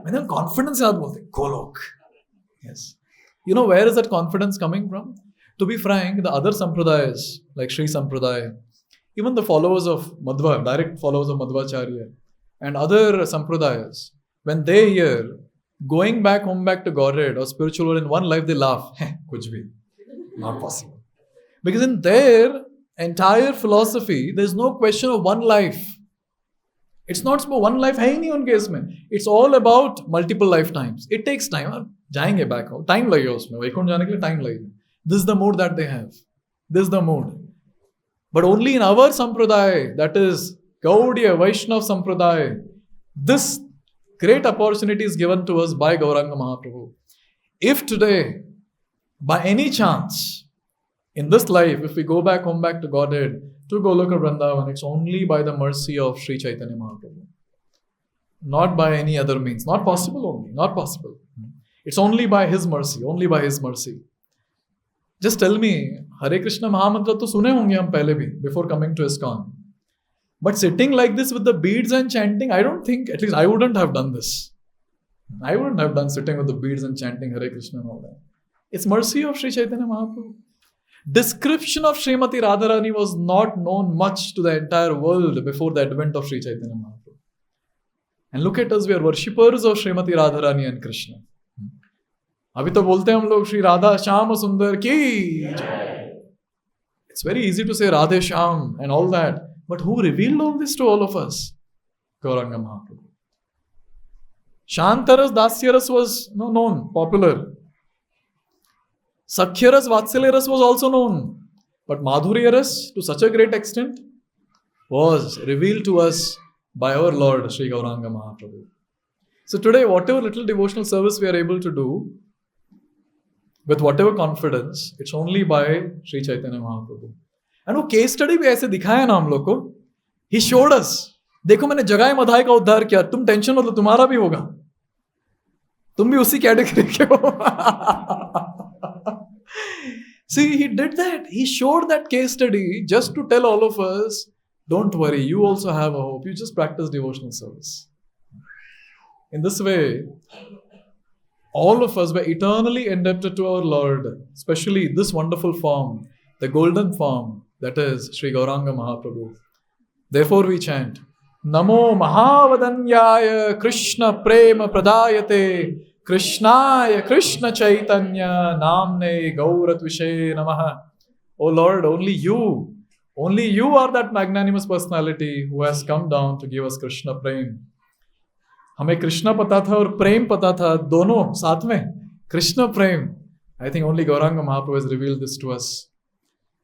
मैंने कॉन्फिडेंस याद बोलते Golok. Yes. You know where is that confidence coming from? To be frank, the other sampradayas like Sri Sampradaya, even the followers of Madhva, direct followers of Madhvacharya, and other sampradayas, when they hear going back home back to Godhead or spiritual world in one life, they laugh. Kuch bhi. Not possible. Because in their entire philosophy, there is no question of one life. It's not about one life hai nahi unke isme. It's all about multiple lifetimes. It takes time. Jayenge back home. Time lagega usme. Vaikunth jaane ke liye time lagega. This is the mood that they have. This is the mood. But only in our sampradaya, that is Gaudiya Vaishnav Sampradaya, this great opportunity is given to us by Gauranga Mahaprabhu. If today, by any chance, in this life, if we go back home back to Godhead, to Goloka Vrindavan, it's only by the mercy of Sri Chaitanya Mahaprabhu. Not by any other means. Not possible only. Not possible. It's only by His mercy. Only by His mercy. Just tell me, Hare Krishna Mahamantra to sune honge hum pehle bhi, before coming to iskcon. But sitting like this with the beads and chanting, I don't think, at least I wouldn't have done this. I wouldn't have done sitting with the beads and chanting Hare Krishna and all that. It's mercy of Sri Chaitanya Mahaprabhu. Description of Srimati Radharani was not known much to the entire world before the advent of Sri Chaitanya Mahaprabhu. And look at us, we are worshippers of Srimati Radharani and Krishna. अभी तो बोलते हैं हम लोग श्री राधा श्याम सुंदर की. It's very easy to say Radhe Shyam and all that. But who revealed all this to all of us? Gauranga Mahaprabhu. Shantaras, Dasyaras was known, popular. Sakhyaras, Vatsalyaras was also known. But Madhuryaras, to such a great extent, was revealed to us by our Lord, Sri Gauranga Mahaprabhu. So today, whatever little devotional service we are able to do, with whatever confidence, it's only by Sri Chaitanya Mahaprabhu. And वो case study भी ऐसे दिखाया ना हम लोग को. He showed us. देखो मैंने जगाए मधाई का उद्धार किया. तुम टेंशन मत लो, तुम्हारा भी होगा. तुम भी उसी कैटेगरी के हो. See, he did that. He showed that case study just to tell all of us, don't worry, you also have a hope. You just practice devotional service. In this way, all of us were eternally indebted to our Lord, especially this wonderful form, the golden form, that is Sri Gauranga Mahaprabhu. Therefore we chant, Namo Mahavadanyaya Krishna Prema Pradayate Krishnaya Krishna Chaitanya Namne Gauratvishe Namaha. O Lord, only you are that magnanimous personality who has come down to give us Krishna Prem. हमें कृष्णा पता था और प्रेम पता था, दोनों साथ में, कृष्ण प्रेम. I think only Gauranga Mahaprabhu has revealed this to us.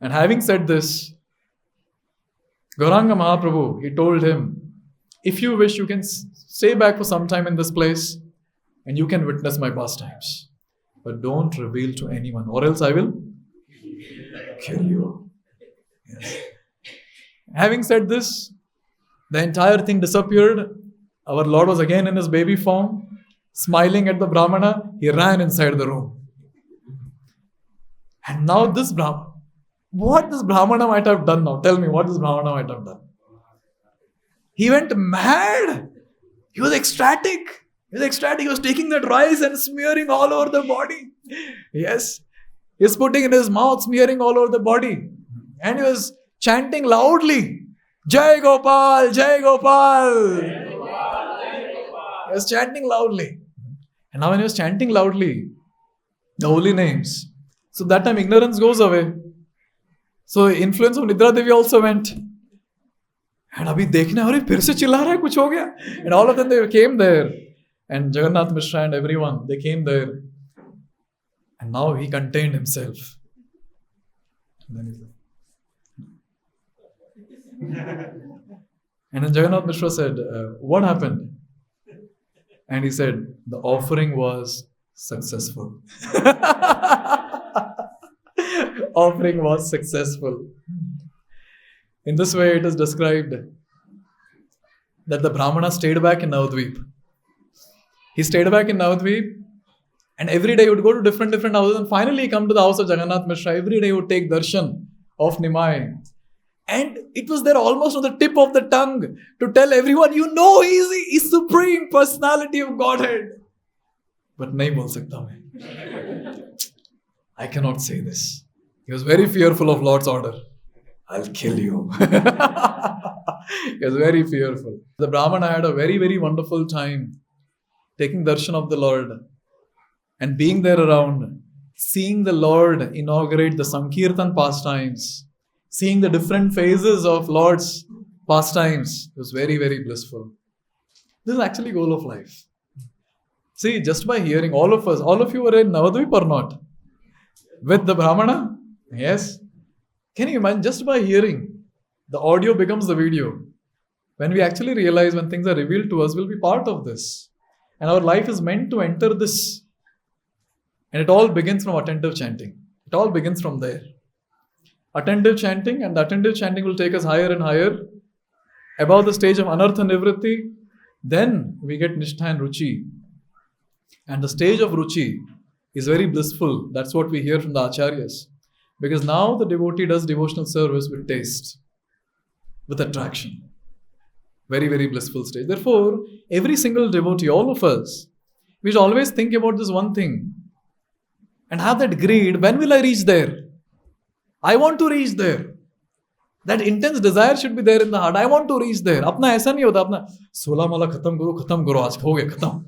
And having said this, Gauranga Mahaprabhu, he told him, if you wish, you can stay back for some time in this place and you can witness my pastimes. But don't reveal to anyone, or else I will kill you. Yes. Having said this, the entire thing disappeared. Our Lord was again in his baby form, smiling at the brahmana. He ran inside the room. And now this brahmana, what this brahmana might have done now? Tell me what this brahmana might have done. He went mad. He was ecstatic. He was taking that rice and smearing all over the body. Yes. He was putting in his mouth, smearing all over the body. And he was chanting loudly, Jai Gopal, Jai Gopal. He was chanting loudly. And now when he was chanting loudly the holy names, so that time ignorance goes away. So influence of Nidra Devi also went. And abhi dekhne, अरे फिर से चिल्ला रहा है, कुछ हो गया. And all of them, they came there. And Jagannath Mishra and everyone, they came there. And now he contained himself. And then and then Jagannath Mishra said, what happened? And he said, the offering was successful. Offering was successful. In this way, it is described that the brahmana stayed back in Navadvip. He stayed back in Navadvip, and every day he would go to different houses, and finally he come to the house of Jagannath Mishra. Every day he would take darshan of Nimai. And it was there almost on the tip of the tongue to tell everyone, he is Supreme Personality of Godhead. But nahi bol sakta main. I cannot say this. He was very fearful of Lord's order. I'll kill you. He was very fearful. The Brahmana had a very, very wonderful time taking darshan of the Lord and being there around, seeing the Lord inaugurate the Sankirtan pastimes, seeing the different phases of Lord's pastimes. It was very, very blissful. This is actually goal of life. See, just by hearing, all of you were in Navadvip or not? With the Brahmana? Yes. Can you imagine, just by hearing, the audio becomes the video. When we actually realize, when things are revealed to us, we'll be part of this. And our life is meant to enter this. And it all begins from attentive chanting. It all begins from there. Attentive chanting, and the attentive chanting will take us higher and higher. Above the stage of anartha nivritti, then we get nishtha and ruchi. And the stage of ruchi is very blissful. That's what we hear from the acharyas. Because now the devotee does devotional service with taste, with attraction. Very, very blissful stage. Therefore, every single devotee, all of us, we should always think about this one thing and have that greed. When will I reach there? I want to reach there. That intense desire should be there in the heart. I want to reach there. अपना ऐसा नहीं होता अपना 16 माला खत्म करो आज हो गया खत्म.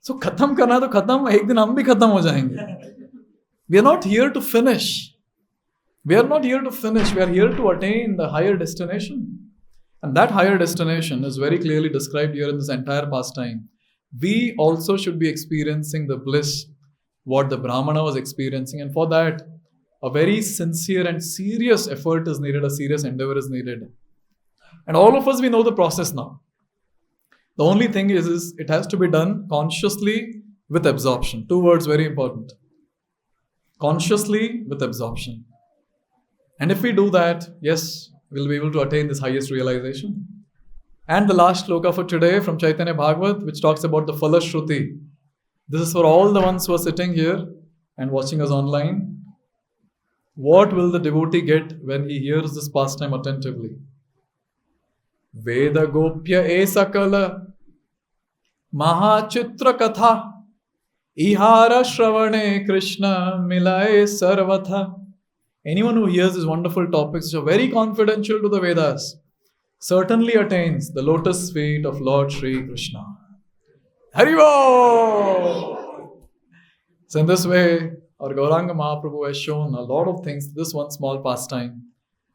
So खत्म करना तो खत्म, एक दिन हम भी खत्म हो जाएंगे. We are not here to finish. We are here to attain the higher destination. And that higher destination is very clearly described here in this entire pastime. We also should be experiencing the bliss what the Brahmana was experiencing. And for that, a very sincere and serious effort is needed, a serious endeavor is needed. And all of us, we know the process now. The only thing is it has to be done consciously with absorption. 2 words very important. Consciously with absorption. And if we do that, yes, we'll be able to attain this highest realization. And the last shloka for today from Chaitanya Bhagavat, which talks about the Phala Shruti. This is for all the ones who are sitting here and watching us online. What will the devotee get when he hears this pastime attentively? Veda Gopya e Sakala Mahachitra Katha Ihara Shravane Krishna Milaye Sarvatha. Anyone who hears these wonderful topics, which are very confidential to the Vedas, certainly attains the lotus feet of Lord Shri Krishna. Haribo! So in this way, our Gauranga Mahaprabhu has shown a lot of things, this one small pastime.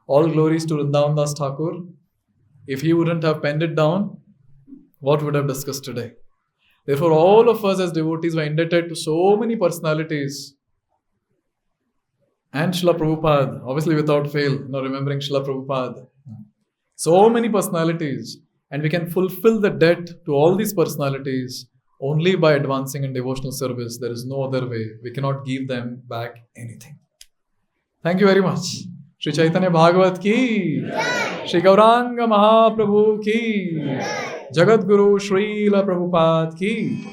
All glories to Vrindavan Das Thakur. If he wouldn't have penned it down, what would have discussed today? Therefore, all of us as devotees were indebted to so many personalities. And Srila Prabhupada, obviously without fail, remembering Srila Prabhupada. So many personalities. And we can fulfill the debt to all these personalities only by advancing in devotional service. There is no other way. We cannot give them back anything. Thank you very much. Shri Chaitanya Bhagavat ki, Shri Gauranga Mahaprabhu ki, Jagat Guru Srila Prabhupada ki.